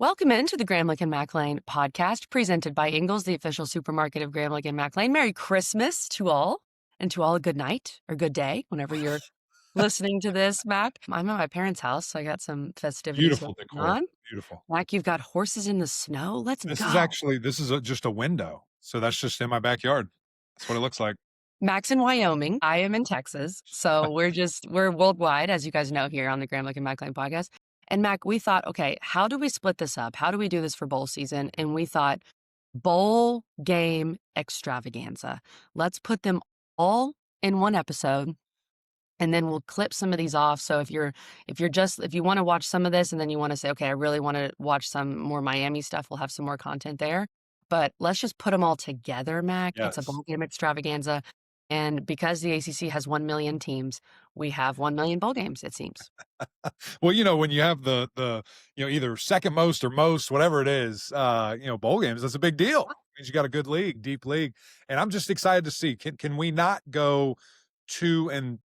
Welcome into the Graham Lincoln Mac Lane podcast presented by Ingles, the official supermarket of Graham Lincoln Mac Lane. Merry Christmas to all, and to all a good night or good day whenever you're listening to this, Mac. I'm at my parents' house, so I got some festivities Beautiful going decor. on. Beautiful. Mac, you've got horses in the snow. Let's This go. is just a window. So that's just in my backyard. That's what it looks like. Mac's in Wyoming. I am in Texas. So we're worldwide, as you guys know, here on the Graham Lincoln Mac Lane podcast. And Mac, we thought, okay, how do we split this up? How do we do this for bowl season? And we thought bowl game extravaganza. Let's put them all in one episode. And then we'll clip some of these off. So if you want to watch some of this and then you want to say, okay, I really want to watch some more Miami stuff, we'll have some more content there. But let's just put them all together, Mac. It's a Yes. bowl game extravaganza. And because the ACC has 1 million teams, we have 1 million bowl games, it seems. Well, when you have the either second most or most, whatever it is, bowl games, that's a big deal. It means you got a good league, deep league. And I'm just excited to see, can we not go 2-11,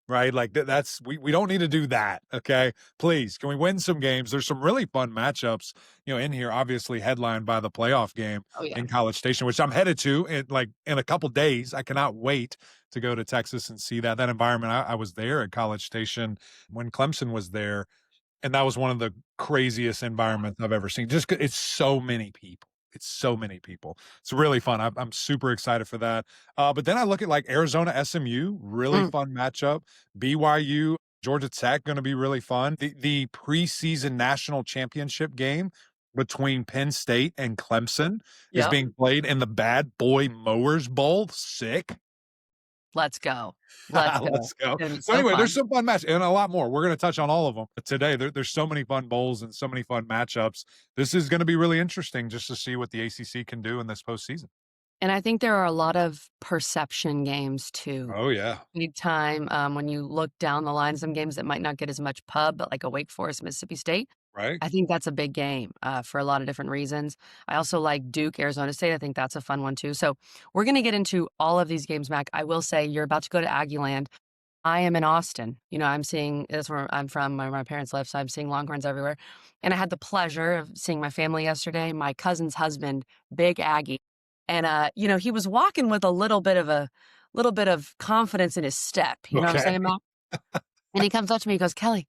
right? Like we don't need to do that. Okay. Please, can we win some games? There's some really fun matchups, in here, obviously headlined by the playoff game Oh, yeah. in College Station, which I'm headed to in a couple days. I cannot wait to go to Texas and see that environment. I was there at College Station when Clemson was there, and that was one of the craziest environments I've ever seen. Just it's so many people. It's so many people. It's really fun. I'm super excited for that. But then I look at like Arizona SMU, really fun matchup. BYU, Georgia Tech, going to be really fun. The preseason national championship game between Penn State and Clemson is Yep. being played in the Bad Boy Mowers Bowl. Sick. Let's go. Let's go. Let's go. It's gonna be So so anyway, fun. there's some fun matches and a lot more. We're going to touch on all of them today. There's so many fun bowls and so many fun matchups. This is going to be really interesting just to see what the ACC can do in this postseason. And I think there are a lot of perception games too. Oh, yeah. Big time. When you look down the line, some games that might not get as much pub, but like a Wake Forest, Mississippi State. Right. I think that's a big game for a lot of different reasons. I also like Duke, Arizona State. I think that's a fun one too. So we're going to get into all of these games, Mac. I will say you're about to go to Aggieland. I am in Austin. I'm seeing, that's where I'm from, where my parents live, so I'm seeing Longhorns everywhere. And I had the pleasure of seeing my family yesterday, my cousin's husband, big Aggie. And, he was walking with a little bit of confidence in his step. You know what I'm saying, Mac? And he comes up to me, he goes, Kelly,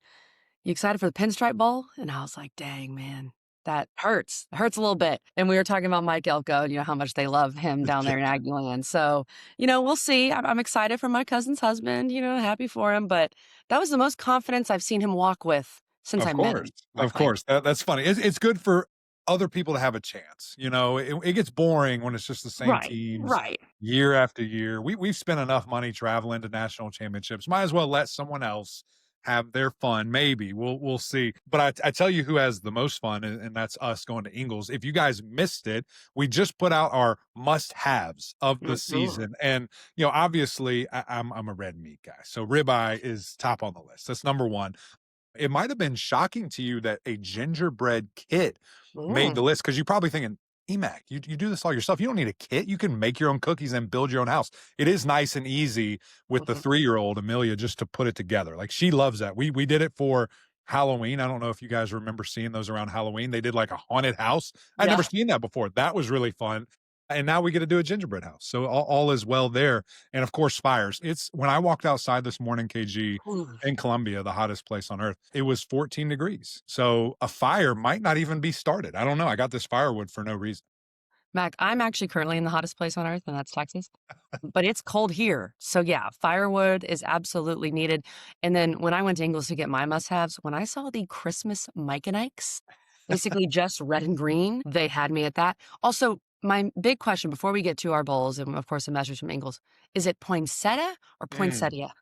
you excited for the Pinstripe Bowl? And I was like, dang, man, that hurts. It hurts a little bit. And we were talking about Mike Elko and, how much they love him down there in Aggieland. So, we'll see. I'm excited for my cousin's husband, happy for him. But that was the most confidence I've seen him walk with since I met him. Of course. That's funny. It's good for other people to have a chance. It gets boring when it's just the same teams year after year. We've spent enough money traveling to national championships. Might as well let someone else have their fun. Maybe we'll see. But I tell you who has the most fun, and that's us going to Ingles. If you guys missed it, we just put out our must-haves of the season. And, obviously I'm a red meat guy. So ribeye is top on the list. That's number one. It might have been shocking to you that a gingerbread kit made the list, because you're probably thinking, EMAC, you do this all yourself. You don't need a kit. You can make your own cookies and build your own house. It is nice and easy with the 3-year-old Amelia just to put it together. Like, she loves that. We did it for Halloween. I don't know if you guys remember seeing those around Halloween. They did like a haunted house. I'd never seen that before. That was really fun. And now we get to do a gingerbread house. So all is well there. And of course, fires. It's when I walked outside this morning, KG, in Columbia, the hottest place on earth, it was 14 degrees. So a fire might not even be started. I don't know. I got this firewood for no reason. Mac, I'm actually currently in the hottest place on earth, and that's Texas. But it's cold here. So yeah, firewood is absolutely needed. And then when I went to Ingles to get my must-haves, when I saw the Christmas Mike and Ike's, basically just red and green, they had me at that. Also, my big question before we get to our bowls, and of course a message from Ingles, is it poinsettia or poinsettia?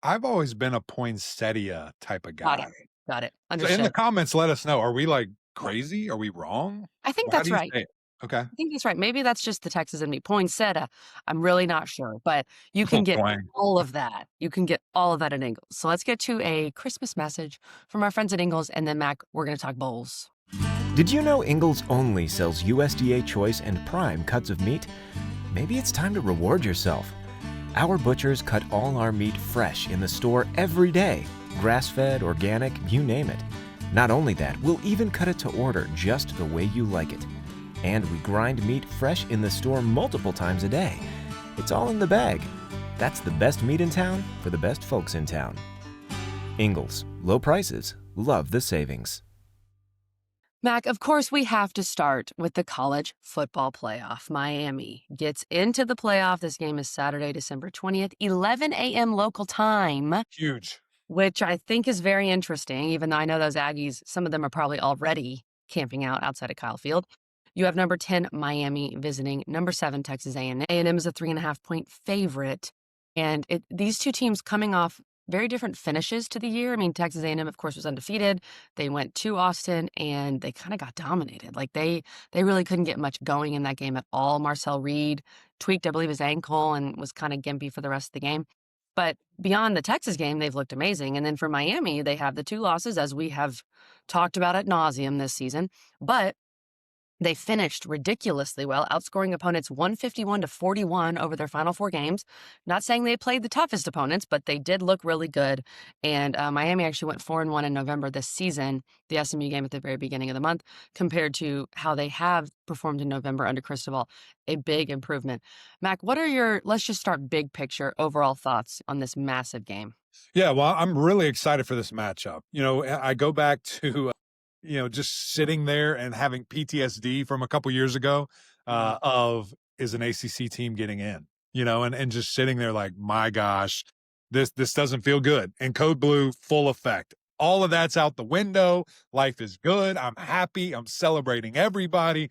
I've always been a poinsettia type of guy. Got it. So Understood. in the comments, let us know. Are we like crazy? Are we wrong? I think How that's do you right. say it? Okay. I think that's right. Maybe that's just the Texas in me. Poinsettia. I'm really not sure, but you can get Twang. all of that. You can get all of that at Ingles. So let's get to a Christmas message from our friends at Ingles, and then Mac, we're going to talk bowls. Did you know Ingles only sells USDA Choice and Prime cuts of meat? Maybe it's time to reward yourself. Our butchers cut all our meat fresh in the store every day. Grass-fed, organic, you name it. Not only that, we'll even cut it to order just the way you like it. And we grind meat fresh in the store multiple times a day. It's all in the bag. That's the best meat in town for the best folks in town. Ingles, low prices, love the savings. Mac, of course, we have to start with the college football playoff. Miami gets into the playoff. This game is Saturday, December 20th, 11 a.m. local time. Huge. Which I think is very interesting, even though I know those Aggies, some of them are probably already camping out outside of Kyle Field. You have number 10, Miami, visiting number 7, Texas A&M. A&M is a 3.5-point favorite. And these two teams coming off very different finishes to the year. I mean, Texas A&M, of course, was undefeated. They went to Austin, and they kind of got dominated. Like, they really couldn't get much going in that game at all. Marcel Reed tweaked, I believe, his ankle and was kind of gimpy for the rest of the game. But beyond the Texas game, they've looked amazing. And then for Miami, they have the 2 losses, as we have talked about ad nauseum this season. But they finished ridiculously well, outscoring opponents 151-41 over their final 4 games. Not saying they played the toughest opponents, but they did look really good. And Miami actually went 4-1 in November this season, the SMU game at the very beginning of the month, compared to how they have performed in November under Cristobal. A big improvement. Mac, what are let's just start big picture, overall thoughts on this massive game? Yeah, well, I'm really excited for this matchup. I go back to just sitting there and having PTSD from a couple years ago of is an ACC team getting in, and just sitting there like, my gosh, this doesn't feel good. And Code Blue, full effect. All of that's out the window. Life is good. I'm happy. I'm celebrating everybody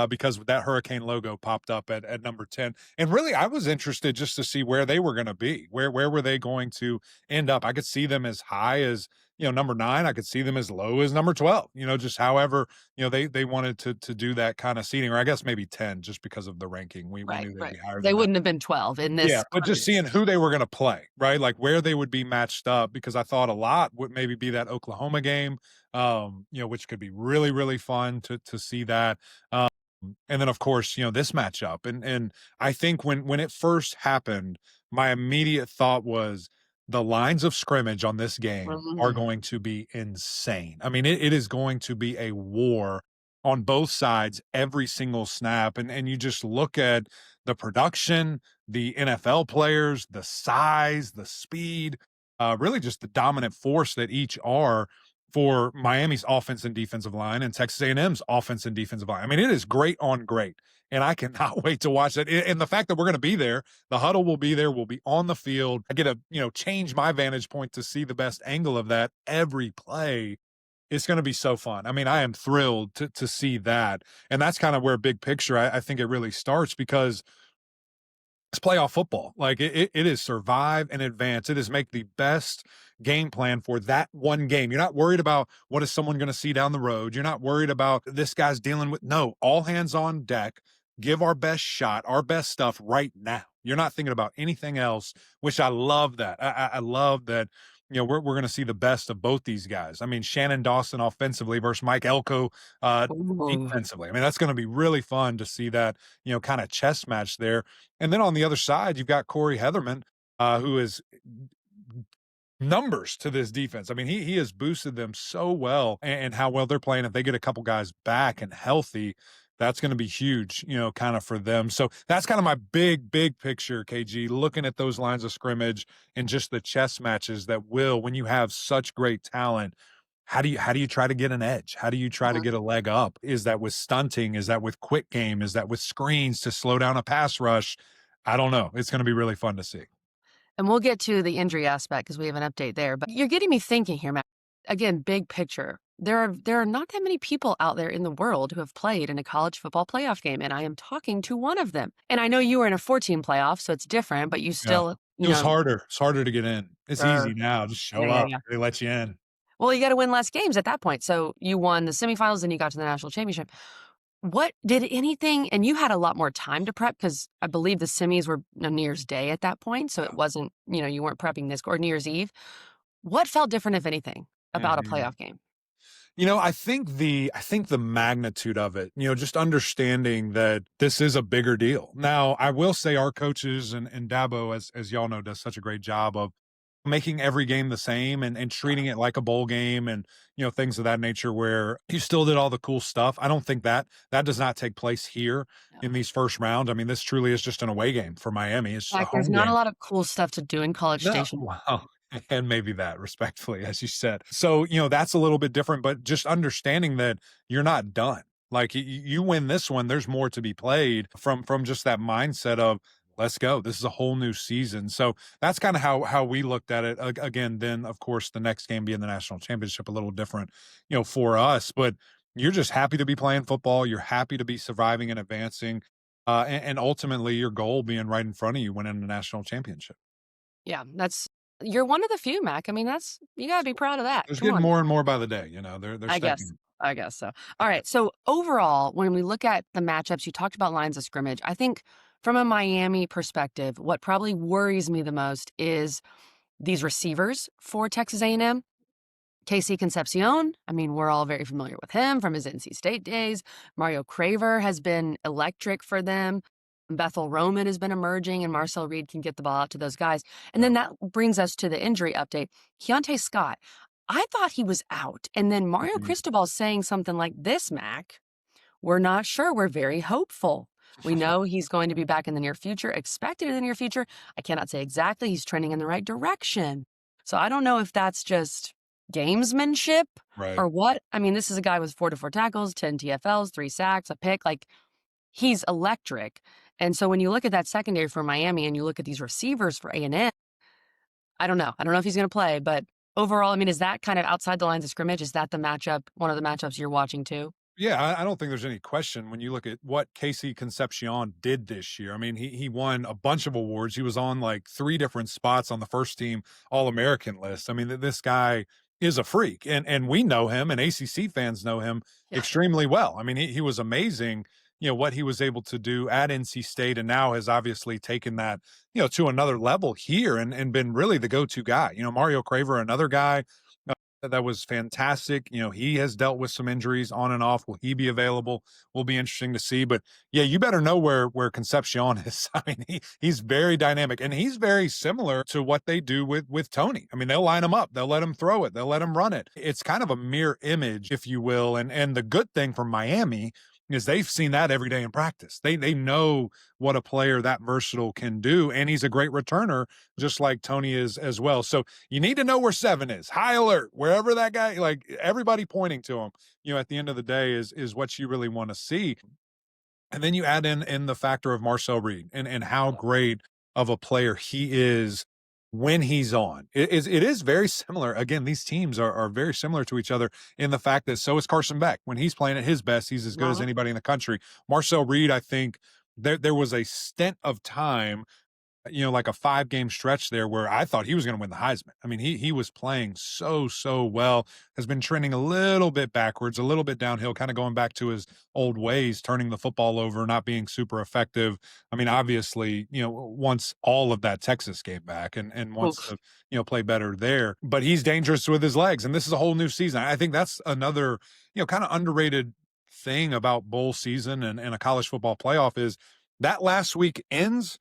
because that Hurricane logo popped up at number 10. And really, I was interested just to see where they were going to be. Where were they going to end up? I could see them as high as number 9. I could see them as low as number 12, just however, they wanted to do that kind of seating, or I guess maybe 10, just because of the ranking. We knew they'd be higher They than wouldn't that. have been 12 in this. Yeah, but just seeing who they were going to play, right? Like where they would be matched up, because I thought a lot would maybe be that Oklahoma game, which could be really, really fun to see that. And then, of course, this matchup. And I think when it first happened, my immediate thought was, the lines of scrimmage on this game are going to be insane. I mean, it is going to be a war on both sides every single snap. And you just look at the production, the NFL players, the size, the speed, really just the dominant force that each are for Miami's offense and defensive line and Texas A&M's offense and defensive line. I mean, it is great on great. And I cannot wait to watch that. And the fact that we're going to be there, the huddle will be there, we'll be on the field. I get to, change my vantage point to see the best angle of that every play. It's going to be so fun. I mean, I am thrilled to see that. And that's kind of where big picture, I think it really starts, because it's playoff football. Like it is survive and advance. It is make the best game plan for that one game. You're not worried about what is someone going to see down the road. You're not worried about this guy's dealing with, no, all hands on deck. Give our best shot, our best stuff right now. You're not thinking about anything else, which I love that. I love that, we're going to see the best of both these guys. I mean, Shannon Dawson offensively versus Mike Elko defensively. I mean, that's going to be really fun to see that, kind of chess match there. And then on the other side, you've got Corey Heatherman, who is numbers to this defense. I mean, he has boosted them so well, and how well they're playing. If they get a couple guys back and healthy, that's going to be huge, kind of for them. So that's kind of my big picture, KG, looking at those lines of scrimmage and just the chess matches that when you have such great talent, how do you try to get an edge? How do you try to get a leg up? Is that with stunting? Is that with quick game? Is that with screens to slow down a pass rush? I don't know. It's going to be really fun to see. And we'll get to the injury aspect because we have an update there. But you're getting me thinking here, Matt. Again, big picture. There are not that many people out there in the world who have played in a college football playoff game, and I am talking to one of them. And I know you were in a 14 playoff, so it's different, but you still, It was harder. It's harder to get in. It's easy now. Just show up. They let you in. Well, you got to win less games at that point. So you won the semifinals and you got to the national championship. What did anything, and you had a lot more time to prep because I believe the semis were New Year's Day at that point. So it wasn't, you weren't prepping this or New Year's Eve. What felt different, if anything, about a playoff game? I think the magnitude of it, just understanding that this is a bigger deal. Now, I will say our coaches and Dabo, as y'all know, does such a great job of making every game the same and treating it like a bowl game and, things of that nature where you still did all the cool stuff. I don't think that does not take place here No. in these first rounds. I mean, this truly is just an away game for Miami. It's a Like, there's home not a game. lot of cool stuff to do in College No, Station. well, and maybe that respectfully, as you said. So, that's a little bit different, but just understanding that you're not done. Like you win this one, there's more to be played from just that mindset of let's go. This is a whole new season. So that's kind of how we looked at it. Again, then of course the next game being the national championship, a little different, for us. But you're just happy to be playing football. You're happy to be surviving and advancing, and ultimately your goal being right in front of you, winning the national championship. Yeah, you're one of the few, Mac. I mean, you gotta be proud of that. There's Come getting on. more and more by the day, they're I stacking guess. it. I guess so. All right. So overall, when we look at the matchups, you talked about lines of scrimmage. I think from a Miami perspective, what probably worries me the most is these receivers for Texas A&M. Casey Concepcion, I mean, we're all very familiar with him from his NC State days. Mario Craver has been electric for them. Bethel Roman has been emerging, and Marcel Reed can get the ball out to those guys. And then that brings us to the injury update. Keontae Scott, I thought he was out. And then Mario Mhm. Cristobal saying something like this, Mac, we're not sure. We're very hopeful. We know he's going to be back in the near future, expected in the near future. I cannot say exactly. He's trending in the right direction. So I don't know if that's just gamesmanship Right. or what. I mean, this is a guy with 4 to 4 tackles, 10 TFLs, 3 sacks, a pick. Like, he's electric. And so when you look at that secondary for Miami and you look at these receivers for A&M, I don't know. I don't know if he's going to play, but overall, I mean, is that kind of outside the lines of scrimmage? Is that the matchup, one of the matchups you're watching too? Yeah, I don't think there's any question when you look at what Casey Concepcion did this year. I mean, he won a bunch of awards. He was on like 3 different spots on the first team All-American list. I mean, this guy is a freak, and we know him, and ACC fans know him Yeah. extremely well. I mean, he was amazing, what he was able to do at NC State, and now has obviously taken that, to another level here and been really the go-to guy. Mario Craver, another guy that was fantastic. He has dealt with some injuries on and off. Will he be available? Will be interesting to see. But yeah, you better know where Concepcion is. I mean, he's very dynamic, and he's very similar to what they do with Tony. I mean, they'll line him up, they'll let him throw it, they'll let him run it. It's kind of a mirror image, if you will. And the good thing for Miami is they've seen that every day in practice. They know what a player that versatile can do, and he's a great returner, just like Tony is as well. So you need to know where 7 is. High alert, wherever that guy, like everybody pointing to him, at the end of the day is what you really want to see. And then you add in the factor of Marcel Reed and how great of a player he is when he's on. It is very similar. Again, these teams are very similar to each other in the fact that so is Carson Beck. When he's playing at his best, he's as good as Uh-huh. anybody in the country. Marcel Reed, I think there was a stint of time, like a 5-game stretch there where I thought he was going to win the Heisman. I mean, he was playing so well, has been trending a little bit backwards, a little bit downhill, kind of going back to his old ways, turning the football over, not being super effective. I mean, obviously, wants all of that Texas game back and wants Oof. to, play better there. But he's dangerous with his legs, and this is a whole new season. I think that's another, kind of underrated thing about bowl season and a college football playoff is that last week ends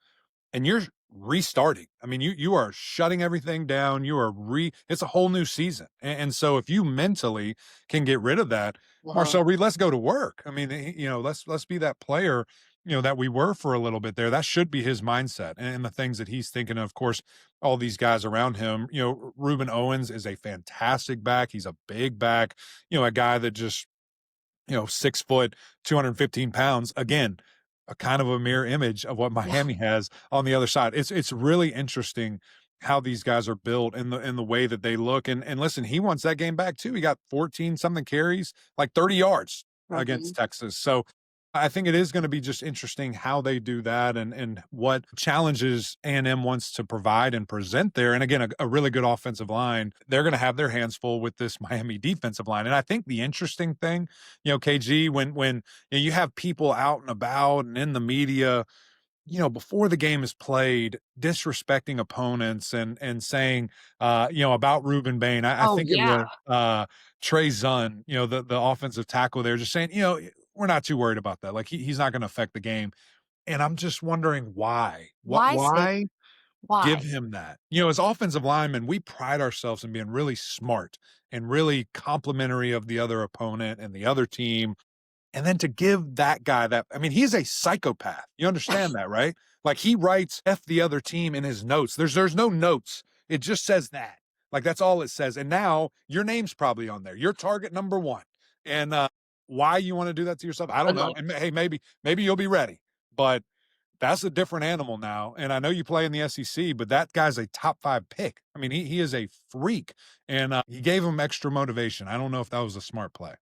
and you're restarting. I mean, you are shutting everything down. It's a whole new season. And so if you mentally can get rid of that, Uh-huh. Marcel Reed, let's go to work. I mean, let's be that player, that we were for a little bit there. That should be his mindset and the things that he's thinking of course, all these guys around him. Reuben Owens is a fantastic back. He's a big back, a guy that just 6 foot, 215 pounds. Again, a kind of a mirror image of what Yeah. Miami has on the other side. It's really interesting how these guys are built and the way that they look. And listen, he wants that game back too. He got 14 something carries, like 30 yards Mhm. against Texas. So I think it is going to be just interesting how they do that and what challenges A&M wants to provide and present there. And again, a really good offensive line. They're going to have their hands full with this Miami defensive line. And I think the interesting thing, KG, when you have people out and about and in the media, before the game is played, disrespecting opponents and saying, about Ruben Bain. I Oh, think it yeah. was Trey Zunn, the offensive tackle there, just saying, we're not too worried about that. Like he's not going to affect the game. And I'm just wondering why. What? Why say Why? Give Why? him that. You know, as offensive linemen, we pride ourselves in being really smart and really complimentary of the other opponent and the other team. And then to give that guy that, I mean, he's a psychopath. You understand that, right? Like he writes F the other team in his notes. There's no notes. It just says that. Like that's all it says. And now your name's probably on there. You're target number one. And why you want to do that to yourself, I don't Good know. luck. And hey, maybe you'll be ready. But that's a different animal now. And I know you play in the SEC, but that guy's a top 5 pick. I mean, he is a freak. And he gave him extra motivation. I don't know if that was a smart play.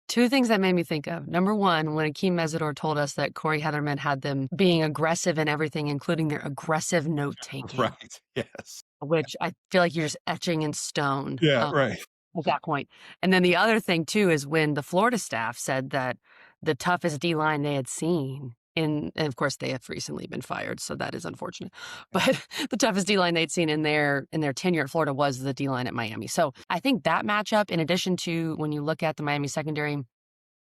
Two things that made me think of. Number one, when Akeem Mesidor told us that Corey Heatherman had them being aggressive in everything, including their aggressive note taking, Right. Yes. which I feel like you're just etching in stone Yeah. Right. at that point. And then the other thing, too, is when the Florida staff said that the toughest D line they had seen. And of course, they have recently been fired, so that is unfortunate. But the toughest D line they'd seen in their tenure at Florida was the D line at Miami. So I think that matchup, in addition to when you look at the Miami secondary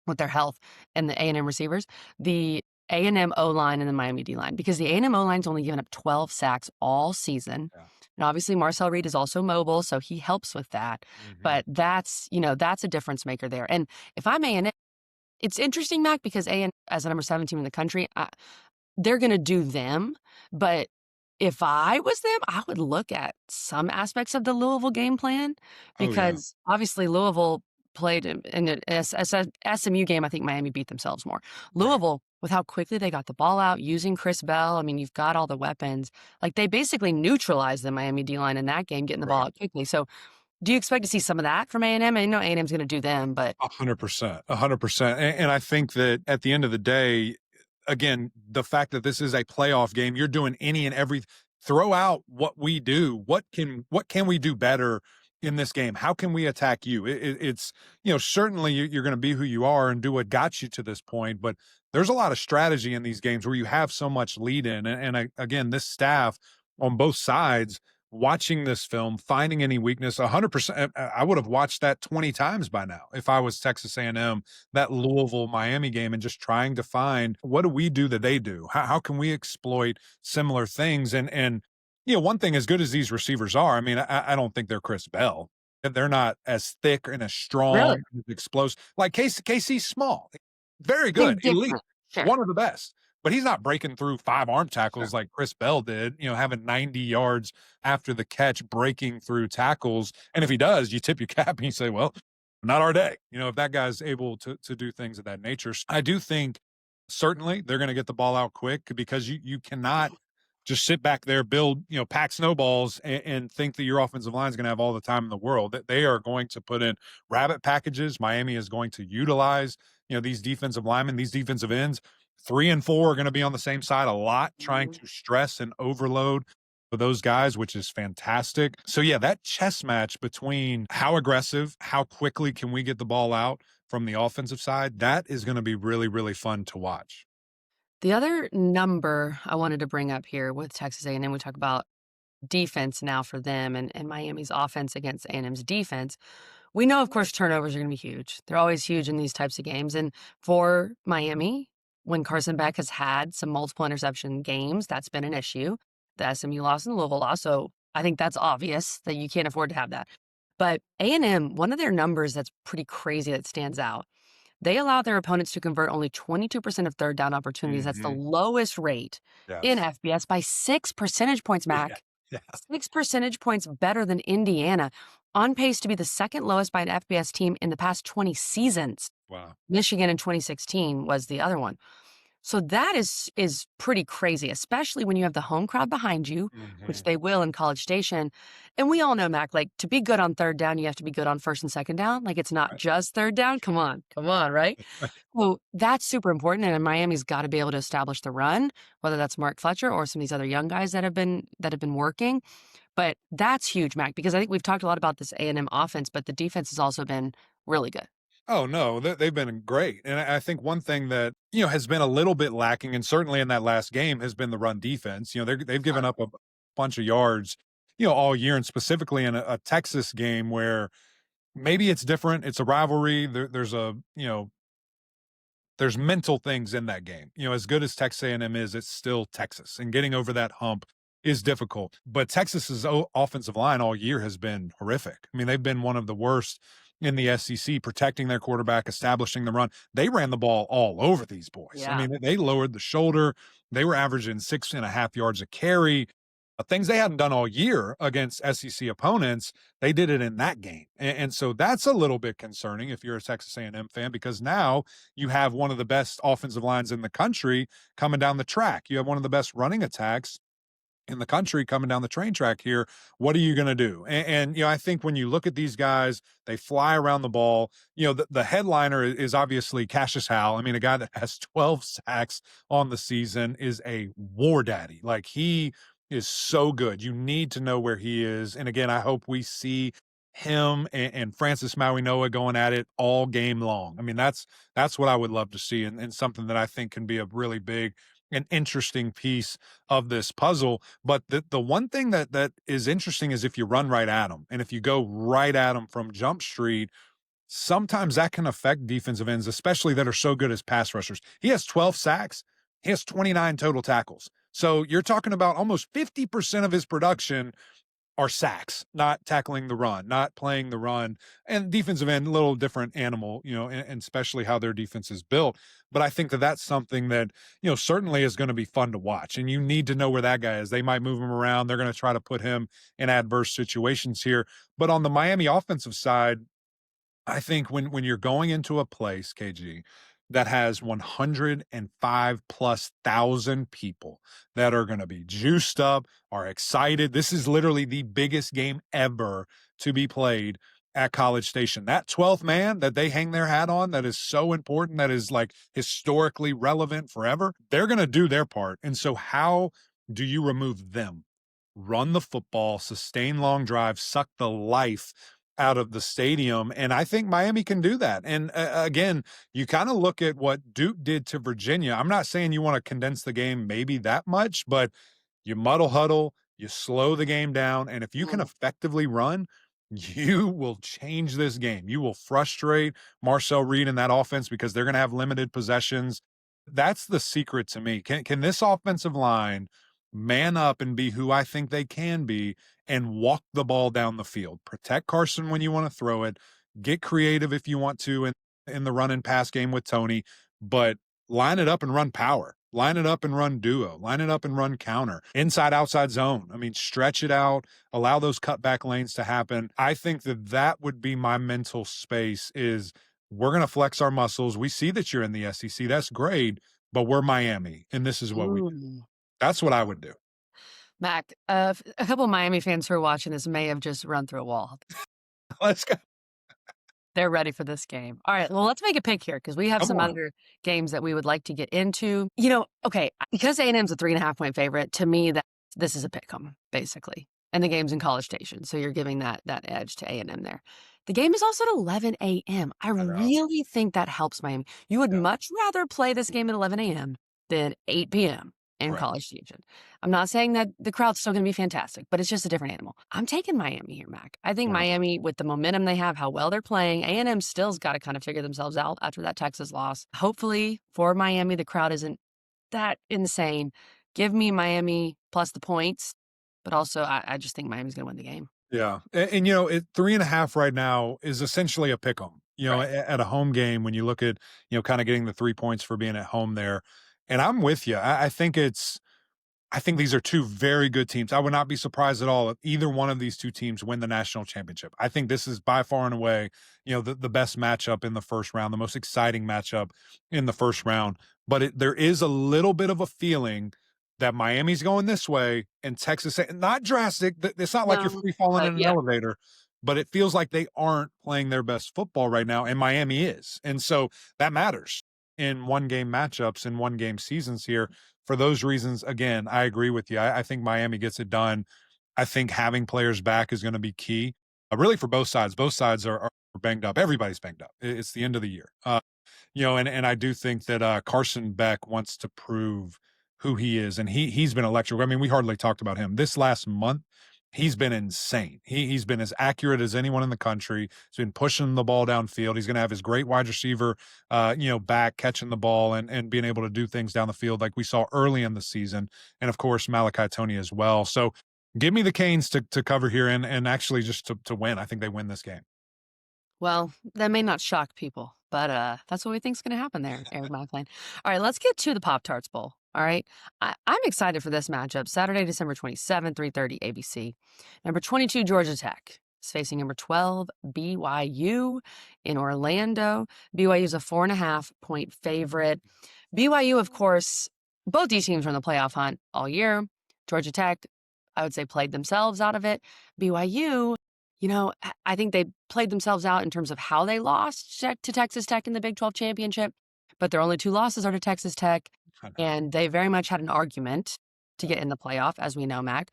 with their health and the A&M receivers, the A&M O-line and the Miami D-line, because the A&M O-line's only given up 12 sacks all season. Yeah. And obviously Marcel Reed is also mobile, so he helps with that. But that's a difference maker there. And if I'm A&M, it's interesting, Mac, because A&M, as a number 7 team in the country, they're going to do them. But if I was them, I would look at some aspects of the Louisville game plan Oh yeah. because obviously Louisville played in an SMU game. I think Miami beat themselves more. Right. Louisville, with how quickly they got the ball out using Chris Bell, I mean, you've got all the weapons. Like they basically neutralized the Miami D-line in that game, getting the ball Right. out quickly. So do you expect to see some of that from A&M? I know A&M's going to do them, but 100%. 100%. And I think that at the end of the day, again, the fact that this is a playoff game, you're doing any and every throw out what we do. What can we do better in this game? How can we attack you? It's, you know, certainly you're going to be who you are and do what got you to this point, but there's a lot of strategy in these games where you have so much lead in. Again, this staff on both sides watching this film, finding any weakness, 100%. I would have watched that 20 times by now if I was Texas A&M, that Louisville Miami game, and just trying to find what do we do that they do? How can we exploit similar things? And you know, one thing, as good as these receivers are, I mean, I don't think they're Chris Bell. They're not as thick and as strong, really and as explosive. Like Casey's small, very big good, elite, difference. Sure. one of the best. But he's not breaking through 5 arm tackles like Chris Bell did, you know, having 90 yards after the catch, breaking through tackles. And if he does, you tip your cap and you say, well, not our day. You know, if that guy's able to do things of that nature. I do think certainly they're going to get the ball out quick because you cannot just sit back there, build, you know, pack snowballs and think that your offensive line is going to have all the time in the world. That they are going to put in rabbit packages. Miami is going to utilize, you know, these defensive linemen, these defensive ends. 3 and 4 are going to be on the same side a lot, trying to stress and overload for those guys, which is fantastic. So yeah, that chess match between how aggressive, how quickly can we get the ball out from the offensive side, that is going to be really, really fun to watch. The other number I wanted to bring up here with Texas A&M, we talk about defense now for them and Miami's offense against A&M's defense. We know, of course, turnovers are going to be huge. They're always huge in these types of games. And for Miami, when Carson Beck has had some multiple interception games, that's been an issue. The SMU loss and the Louisville loss. So I think that's obvious that you can't afford to have that. But A&M, one of their numbers that's pretty crazy that stands out, they allow their opponents to convert only 22% of third down opportunities. That's the lowest rate in Yes. FBS by 6 percentage points, Yeah. Mac. Yeah. 6 percentage points better than Indiana, on pace to be the second lowest by an FBS team in the past 20 seasons. Wow. Michigan in 2016 was the other one. So that is pretty crazy, especially when you have the home crowd behind you, which they will in College Station. And we all know, Mac, like to be good on third down, you have to be good on first and second down. Like it's not Right. just third down. Come on, right? Well, that's super important. And Miami's got to be able to establish the run, whether that's Mark Fletcher or some of these other young guys that have been working. But that's huge, Mac, because I think we've talked a lot about this A&M offense, but the defense has also been really good. Oh, no, they've been great. And I think one thing that, you know, has been a little bit lacking, and certainly in that last game, has been the run defense. You know, they've given up a bunch of yards, you know, all year, and specifically in a Texas game where maybe it's different. It's a rivalry. There's a, you know, there's mental things in that game. You know, as good as Texas A&M is, it's still Texas. And getting over that hump is difficult. But Texas's offensive line all year has been horrific. I mean, they've been one of the worst in the SEC, protecting their quarterback, establishing the run. They ran the ball all over these boys. I Yeah. mean, they lowered the shoulder. They were averaging 6.5 yards a carry. Things they hadn't done all year against SEC opponents, they did it in that game. And so that's a little bit concerning if you're a Texas A&M fan, because now you have one of the best offensive lines in the country coming down the track. You have one of the best running attacks in the country coming down the train track here. What are you going to do? And I think when you look at these guys, they fly around the ball. The headliner is obviously Cassius Howell. I mean, a guy that has 12 sacks on the season is a war daddy. Like, he is so good. You need to know where he is. And again, I hope we see him and Francis Maui-Noah going at it all game long. I mean, that's what I would love to see, and something that I think can be a really big and interesting piece of this puzzle. But the one thing that is interesting is if you run right at them, and if you go right at them from Jump Street, sometimes that can affect defensive ends, especially that are so good as pass rushers. He has 12 sacks. He has 29 total tackles. So you're talking about almost 50% of his production are sacks, not tackling the run, not playing the run. And defensive end, a little different animal, and especially how their defense is built. But I think that that's something that, certainly is going to be fun to watch. And you need to know where that guy is. They might move him around. They're going to try to put him in adverse situations here. But on the Miami offensive side, I think when you're going into a place, KG, that has 105 plus thousand people that are going to be juiced up, are excited. This is literally the biggest game ever to be played at College Station. That 12th man that they hang their hat on, that is so important, that is like historically relevant forever, they're going to do their part. And so how do you remove them? Run the football, sustain long drives, suck the life out of the stadium. And I think Miami can do that. And again, you kind of look at what Duke did to Virginia. I'm not saying you want to condense the game maybe that much, but you muddle huddle, you slow the game down. And if you can effectively run, you will change this game. You will frustrate Marcel Reed and that offense because they're going to have limited possessions. That's the secret to me. Can this offensive line man up and be who I think they can be and walk the ball down the field? Protect Carson when you want to throw it. Get creative if you want to in the run and pass game with Tony, but line it up and run power. Line it up and run duo. Line it up and run counter. Inside, outside zone. I mean, stretch it out. Allow those cutback lanes to happen. I think that would be my mental space is we're going to flex our muscles. We see that you're in the SEC. That's great, but we're Miami, and this is what we do. That's what I would do. Mac, a couple of Miami fans who are watching this may have just run through a wall. Let's go. They're ready for this game. All right, well, let's make a pick here because we have some other games that we would like to get into. Okay, because A&M's a 3.5-point favorite, to me, this is a pick 'em, basically. And the game's in College Station, so you're giving that edge to A&M there. The game is also at 11 a.m. I really think that helps Miami. You would much rather play this game at 11 a.m. than 8 p.m. in College Station. I'm not saying that the crowd's still going to be fantastic, but it's just a different animal. I'm taking Miami here, Mac. I think Miami, with the momentum they have, how well they're playing, A&M still's got to kind of figure themselves out after that Texas loss. Hopefully for Miami, the crowd isn't that insane. Give me Miami plus the points, but also I just think Miami's going to win the game. Yeah. And 3.5 right now is essentially a pick 'em, at a home game when you look at, kind of getting the 3 points for being at home there. And I'm with you. I think these are two very good teams. I would not be surprised at all if either one of these two teams win the national championship. I think this is by far and away, the best matchup in the first round, the most exciting matchup in the first round. But there is a little bit of a feeling that Miami's going this way and Texas, not drastic. It's not like you're free falling in an elevator, but it feels like they aren't playing their best football right now, and Miami is. And so that matters in one-game matchups, in one-game seasons here. For those reasons, again, I agree with you. I think Miami gets it done. I think having players back is going to be key, really for both sides. Both sides are banged up. Everybody's banged up. It's the end of the year. And I do think that Carson Beck wants to prove who he is, and he's been electric. I mean, we hardly talked about him. This last month, He's been insane. He's been as accurate as anyone in the country. He's been pushing the ball downfield. He's going to have his great wide receiver, back catching the ball and being able to do things down the field like we saw early in the season, and of course Malachi Tony as well. So give me the Canes to cover here and actually just to win. I think they win this game. Well, that may not shock people, but that's what we think is going to happen there, Eric McLean. All right, let's get to the Pop-Tarts Bowl. All right, I'm excited for this matchup. Saturday, December 27th, 3:30 ABC. Number 22, Georgia Tech is facing number 12, BYU in Orlando. BYU is a 4.5-point favorite. BYU, of course, both these teams were in the playoff hunt all year. Georgia Tech, I would say, played themselves out of it. BYU, I think they played themselves out in terms of how they lost to Texas Tech in the Big 12 championship, but their only two losses are to Texas Tech, and they very much had an argument to get in the playoff, as we know, Mac.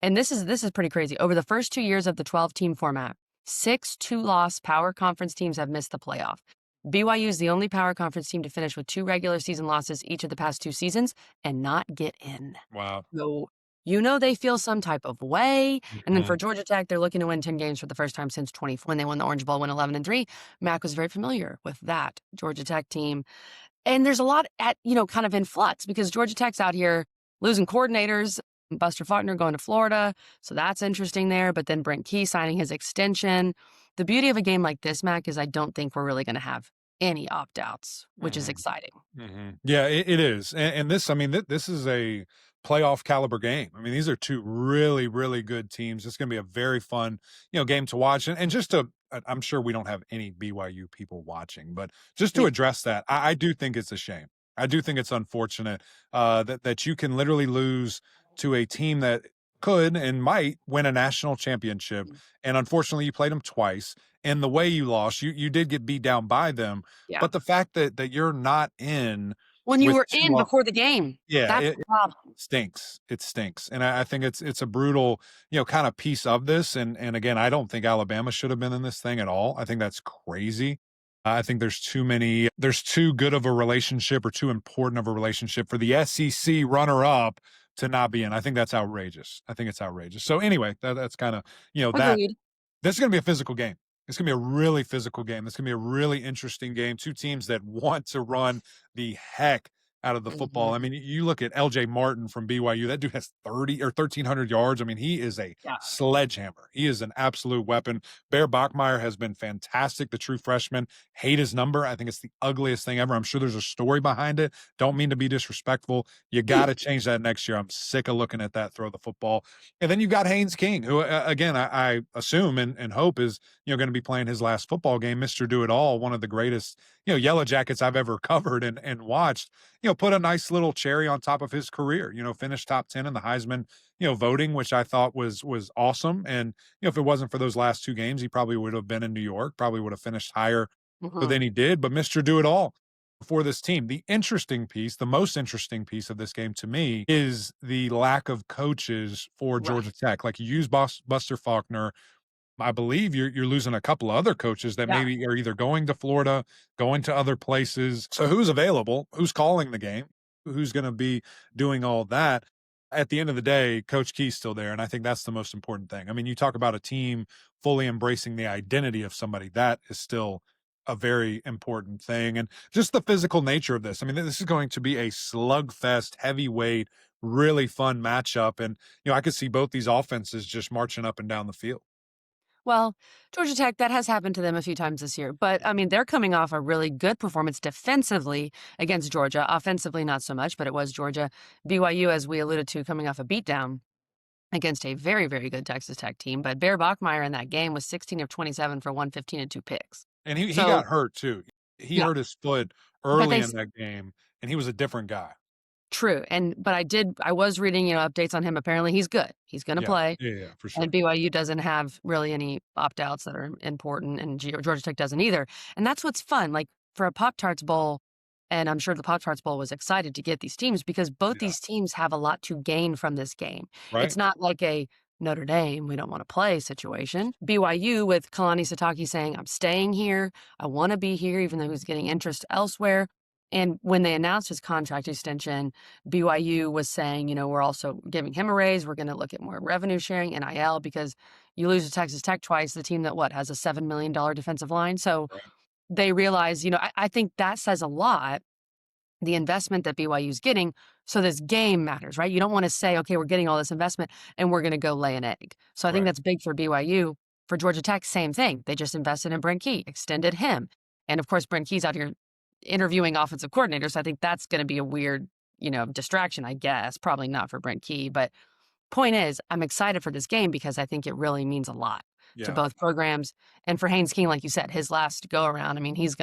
And this is pretty crazy. Over the first 2 years of the 12-team format, 6 two-loss power conference teams have missed the playoff. BYU is the only power conference team to finish with 2 regular season losses each of the past 2 seasons and not get in. Wow. So they feel some type of way. And then for Georgia Tech, they're looking to win 10 games for the first time since 20 when they won the Orange Bowl, went 11-3. Mac was very familiar with that Georgia Tech team. And there's a lot kind of in flux because Georgia Tech's out here losing coordinators. Buster Faulkner going to Florida. So that's interesting there. But then Brent Key signing his extension. The beauty of a game like this, Mac, is I don't think we're really going to have any opt-outs, which is exciting. Yeah, it is. And this, this is a playoff caliber game. These are 2 really, really good teams. It's going to be a very fun, game to watch. And just I'm sure we don't have any BYU people watching, but just to address that, I do think it's a shame. I do think it's unfortunate that you can literally lose to a team that could and might win a national championship. And unfortunately, you played them twice. And the way you lost, you did get beat down by them. Yeah. But the fact that you're not in when you were in before the game, yeah, that's the problem. Stinks. It stinks. And I think it's a brutal, kind of piece of this. And again, I don't think Alabama should have been in this thing at all. I think that's crazy. I think there's too good of a relationship or too important of a relationship for the SEC runner-up to not be in. I think that's outrageous. I think it's outrageous. So anyway, that's kind of, that. This is going to be a physical game. It's going to be a really physical game. It's going to be a really interesting game. 2 teams that want to run the heck out of the football. You look at LJ Martin from BYU. That dude has 30 or 1,300 yards. He is a sledgehammer. He is an absolute weapon. Bear Bachmeier has been fantastic, the true freshman. Hate his number. I think it's the ugliest thing ever. I'm sure there's a story behind it. Don't mean to be disrespectful. You got to change that next year. I'm sick of looking at that throw the football. And then you've got Haynes King, who, again, I assume and hope is, going to be playing his last football game. Mr. Do-It-All, one of the greatest, Yellow Jackets I've ever covered and watched, put a nice little cherry on top of his career, finished top 10 in the Heisman, voting, which I thought was awesome. And, if it wasn't for those last 2 games, he probably would have been in New York, probably would have finished higher than he did. But Mr. Do-It-All for this team. The most interesting piece of this game to me is the lack of coaches for Georgia Tech. Like you use Buster Faulkner. I believe you're losing a couple of other coaches that maybe are either going to Florida, going to other places. So who's available? Who's calling the game? Who's going to be doing all that? At the end of the day, Coach Key's still there, and I think that's the most important thing. You talk about a team fully embracing the identity of somebody. That is still a very important thing. And just the physical nature of this. This is going to be a slugfest, heavyweight, really fun matchup. And, I could see both these offenses just marching up and down the field. Well, Georgia Tech, that has happened to them a few times this year. But, they're coming off a really good performance defensively against Georgia. Offensively, not so much, but it was Georgia. BYU, as we alluded to, coming off a beatdown against a very, very good Texas Tech team. But Bear Bachmeier in that game was 16 of 27 for 115 and 2 picks. And he got hurt, too. He hurt his foot early in that game, and he was a different guy. True. But I was reading, updates on him. Apparently he's good. He's going to play. Yeah, for sure. And BYU doesn't have really any opt-outs that are important, and Georgia Tech doesn't either. And that's what's fun. Like for a Pop-Tarts Bowl, and I'm sure the Pop-Tarts Bowl was excited to get these teams because both these teams have a lot to gain from this game. Right. It's not like a Notre Dame, we don't want to play situation. BYU with Kalani Sitake saying, I'm staying here. I want to be here, even though he's getting interest elsewhere. And when they announced his contract extension, BYU was saying, we're also giving him a raise. We're going to look at more revenue sharing, NIL, because you lose to Texas Tech twice, the team that has a $7 million defensive line. So Right. they realize, I think that says a lot, the investment that BYU is getting. So this game matters, right? You don't want to say, okay, we're getting all this investment and we're going to go lay an egg. So I think Right. that's big for BYU. For Georgia Tech, same thing. They just invested in Brent Key, extended him. And of course, Brent Key's out here interviewing offensive coordinators. So I think that's going to be a weird, distraction, I guess. Probably not for Brent Key. But point is, I'm excited for this game because I think it really means a lot to Yeah. both programs. And for Haynes King, like you said, his last go around, I mean, he'll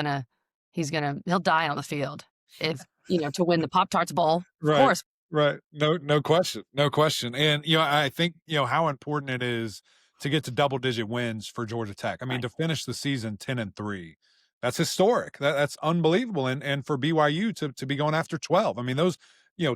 die on the field if, to win the Pop-Tarts Bowl, of Right. course. Right. No question. No question. And, I think, how important it is to get to double-digit wins for Georgia Tech. I mean, Right. to finish the season 10-3, that's historic. That's unbelievable. And for BYU to be going after 12. I mean, those,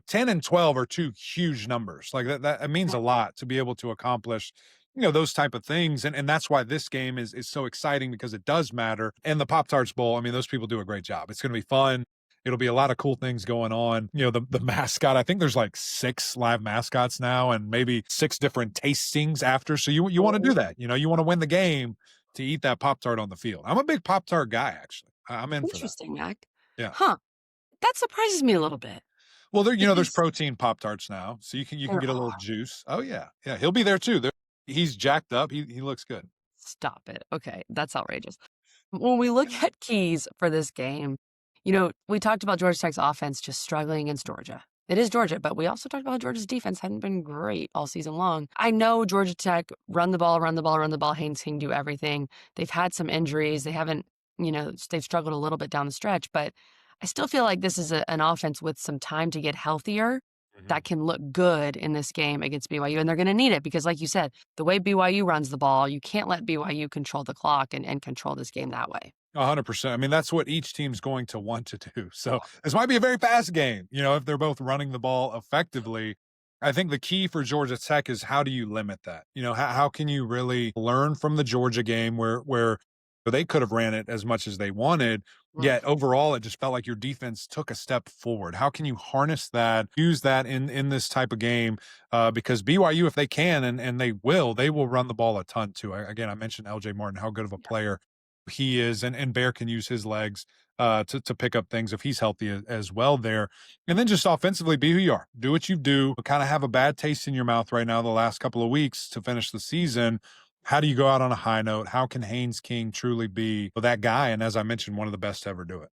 10 and 12 are two huge numbers. Like that means a lot to be able to accomplish, those type of things. And that's why this game is so exciting, because it does matter. And the Pop-Tarts Bowl, I mean, those people do a great job. It's going to be fun. It'll be a lot of cool things going on. The mascot, I think there's like 6 live mascots now and maybe 6 different tastings after. So you want to do that. You want to win the game to eat that Pop-Tart on the field. I'm a big Pop-Tart guy, actually. I'm in for that. Interesting, Mac. Yeah. Huh. That surprises me a little bit Well, there's because protein Pop-Tarts now, so you can there get a little are. juice. Oh yeah. Yeah, he'll be there too. He's jacked up. He looks good. Stop it. Okay, that's outrageous. When we look at keys for this game, we talked about Georgia Tech's offense just struggling against Georgia. It is Georgia, but we also talked about Georgia's defense hadn't been great all season long. I know Georgia Tech run the ball, run the ball, run the ball. Haynes King do everything. They've had some injuries. They haven't, they've struggled a little bit down the stretch, but I still feel like this is an offense with some time to get healthier Mhm. that can look good in this game against BYU. And they're going to need it because, like you said, the way BYU runs the ball, you can't let BYU control the clock and control this game that way. 100%. I mean, that's what each team's going to want to do. So this might be a very fast game, if they're both running the ball effectively. I think the key for Georgia Tech is, how do you limit that? How can you really learn from the Georgia game where they could have ran it as much as they wanted, yet overall it just felt like your defense took a step forward. How can you harness that, use that in this type of game? Because BYU, if they can, and they will run the ball a ton too. Again, I mentioned LJ Martin, how good of a player he is, and Bear can use his legs to pick up things if he's healthy as well there. And then just offensively, be who you are. Do what you do. Kind of have a bad taste in your mouth right now the last couple of weeks to finish the season. How do you go out on a high note? How can Haynes King truly be that guy? And as I mentioned, one of the best to ever do it.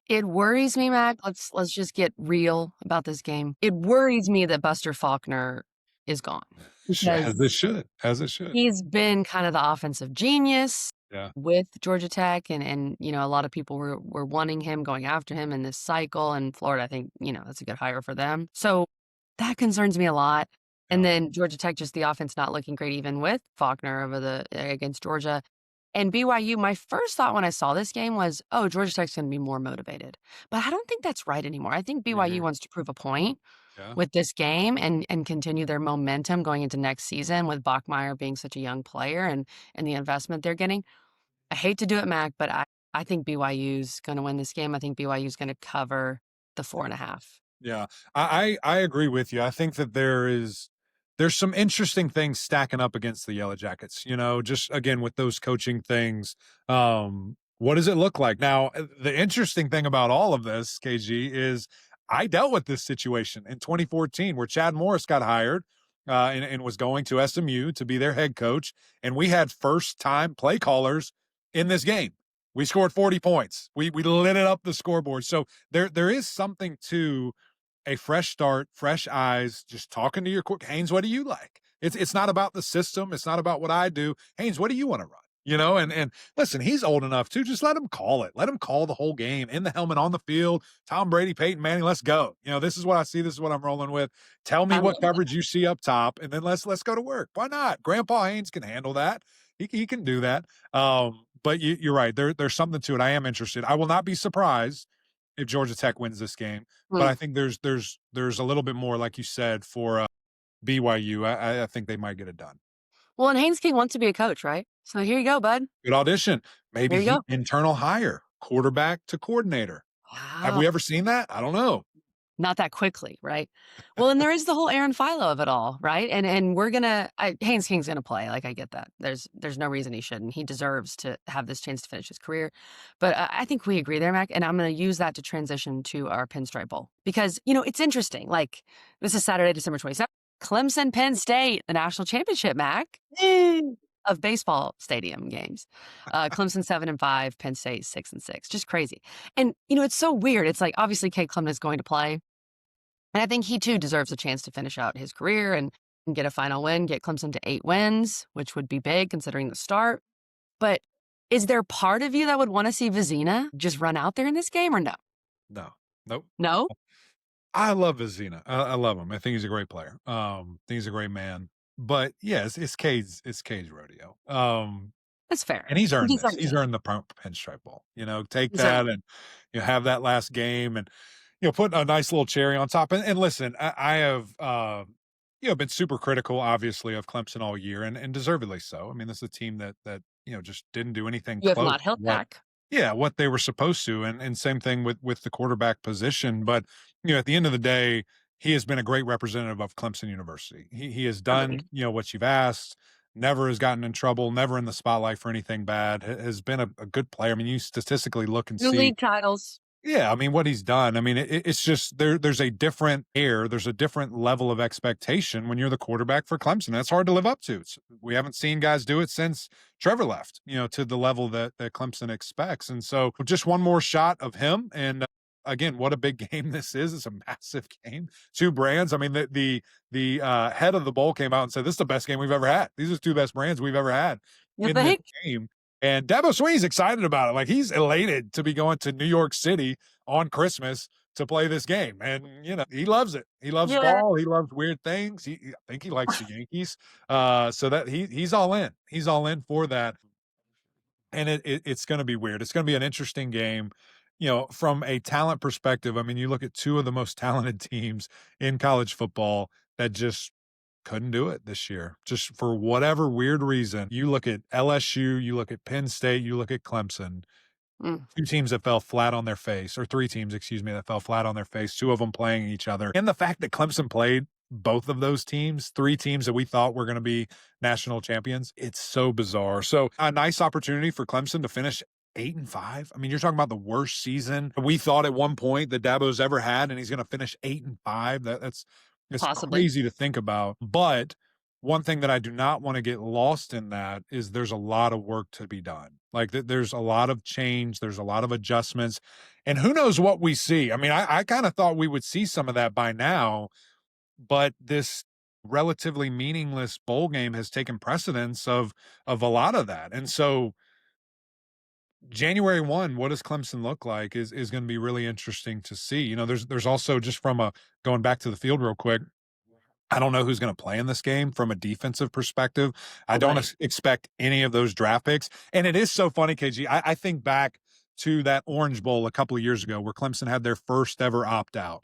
It worries me, Mac. Let's just get real about this game. It worries me that Buster Faulkner is gone because As it should. he's been kind of the offensive genius Yeah. with Georgia Tech, and a lot of people were wanting him, going after him in this cycle. And Florida, I think, that's a good hire for them. So that concerns me a lot. And Yeah. then Georgia Tech, just the offense not looking great, even with Faulkner against Georgia. And BYU, my first thought when I saw this game was, oh, Georgia Tech's going to be more motivated. But I don't think that's right anymore. I think BYU Mhm. wants to prove a point Yeah. with this game and continue their momentum going into next season, with Bachmeier being such a young player and the investment they're getting. I hate to do it, Mac, but I think BYU's going to win this game. I think BYU's going to cover the 4.5. Yeah, I agree with you. I think that there's some interesting things stacking up against the Yellow Jackets. Just again with those coaching things. What does it look like now? The interesting thing about all of this, KG, is I dealt with this situation in 2014 where Chad Morris got hired and was going to SMU to be their head coach, and we had first time play callers in this game. We scored 40 points. We lit it up the scoreboard. So there is something to a fresh start, fresh eyes, just talking to your quick Haynes, what do you like? It's not about the system. It's not about what I do. Haynes, what do you want to run? And listen, he's old enough to just let him call it. Let him call the whole game in the helmet on the field. Tom Brady, Peyton Manning, let's go. This is what I see. This is what I'm rolling with. Tell me I what love coverage you see up top, and then let's go to work. Why not? Grandpa Haynes can handle that. He can do that. But you're right. There's something to it. I am interested. I will not be surprised if Georgia Tech wins this game. But it. I think there's a little bit more, like you said, for BYU. I think they might get it done. Well, and Haynes King wants to be a coach, right? So here you go, bud. Good audition. Maybe There you go. internal hire, quarterback to coordinator. Have Wow. we ever seen that? I don't know. Not that quickly, right? Well, and there is the whole Aaron Philo of it all, right? And we're gonna Haynes King's gonna play, like, I get that. There's no reason he shouldn't. He deserves to have this chance to finish his career. But I think we agree there, Mac, and I'm gonna use that to transition to our Pinstripe Bowl. Because, it's interesting, like, this is Saturday, December 27th. Clemson, Penn State, the national championship, Mac. Woo! Of baseball stadium games. Clemson 7-5, Penn State 6-6. Just crazy. And, it's so weird. It's like, obviously, Cade Clement is going to play. And I think he too deserves a chance to finish out his career and get a final win, get Clemson to 8 wins, which would be big considering the start. But is there part of you that would want to see Vizina just run out there in this game or no? No. Nope. No? I love Vizina. I love him. I think he's a great player. I think he's a great man. But yeah, it's Cade's rodeo. That's fair. And he's earned He's this. earned He's it. earned the Pinstripe Bowl. Take He's earned that and have that last game and put a nice little cherry on top. And listen, I have been super critical, obviously, of Clemson all year, and deservedly so. I mean, this is a team that just didn't do anything You have close not held to what back. yeah, what they were supposed to, and same thing with the quarterback position. But at the end of the day, he has been a great representative of Clemson University. He has done Agreed. what you've asked. Never has gotten in trouble. Never in the spotlight for anything bad. Has been a good player. I mean, you statistically look and 2 see. league titles. Yeah, I mean, what he's done. I mean, it's just there's a different air. There's a different level of expectation when you're the quarterback for Clemson. That's hard to live up to. We haven't seen guys do it since Trevor left, to the level that Clemson expects. And so just one more shot of him. And again, what a big game this is. It's a massive game. 2 brands. I mean, the head of the bowl came out and said, this is the best game we've ever had. These are the 2 best brands we've ever had You in this think? game. And Dabo Swinney's excited about it. Like, he's elated to be going to New York City on Christmas to play this game. And, he loves it. He loves Yeah. fall. He loves weird things. I think he likes the Yankees. So that he's all in. He's all in for that. And it's going to be weird. It's going to be an interesting game. From a talent perspective, I mean, you look at 2 of the most talented teams in college football that just couldn't do it this year, just for whatever weird reason. You look at LSU, you look at Penn State, you look at Clemson, 2 teams that fell flat on their face, or 3 teams, excuse me, that fell flat on their face, 2 of them playing each other. And the fact that Clemson played both of those teams, 3 teams that we thought were going to be national champions, it's so bizarre. So a nice opportunity for Clemson to finish 8-5. I mean, you're talking about the worst season we thought at one point that Dabo's ever had, and he's going to finish 8-5. That's Possibly. crazy to think about. But one thing that I do not want to get lost in that is there's a lot of work to be done. Like, there's a lot of change. There's a lot of adjustments. And who knows what we see? I mean, I kind of thought we would see some of that by now, but this relatively meaningless bowl game has taken precedence of a lot of that. And so January 1, what does Clemson look like is going to be really interesting to see. There's also, just from going back to the field real quick, I don't know who's going to play in this game from a defensive perspective. I don't expect any of those draft picks. And it is so funny, KG. I think back to that Orange Bowl a couple of years ago where Clemson had their first ever opt out.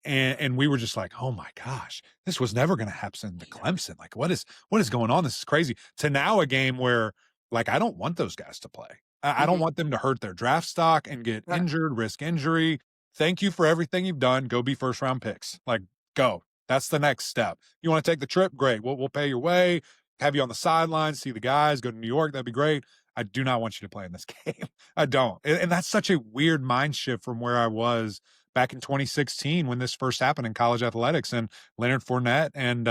And we were just like, oh my gosh, this was never going to happen to Clemson. Like, what is going on? This is crazy. To now a game where, like, I don't want those guys to play. I don't want them to hurt their draft stock and get injured, risk injury. Thank you for everything you've done. Go be first round picks. Like, go. That's the next step. You want to take the trip? Great. We'll pay your way, have you on the sidelines, see the guys, go to New York. That'd be great. I do not want you to play in this game. I don't. And that's such a weird mind shift from where I was back in 2016 when this first happened in college athletics, and Leonard Fournette and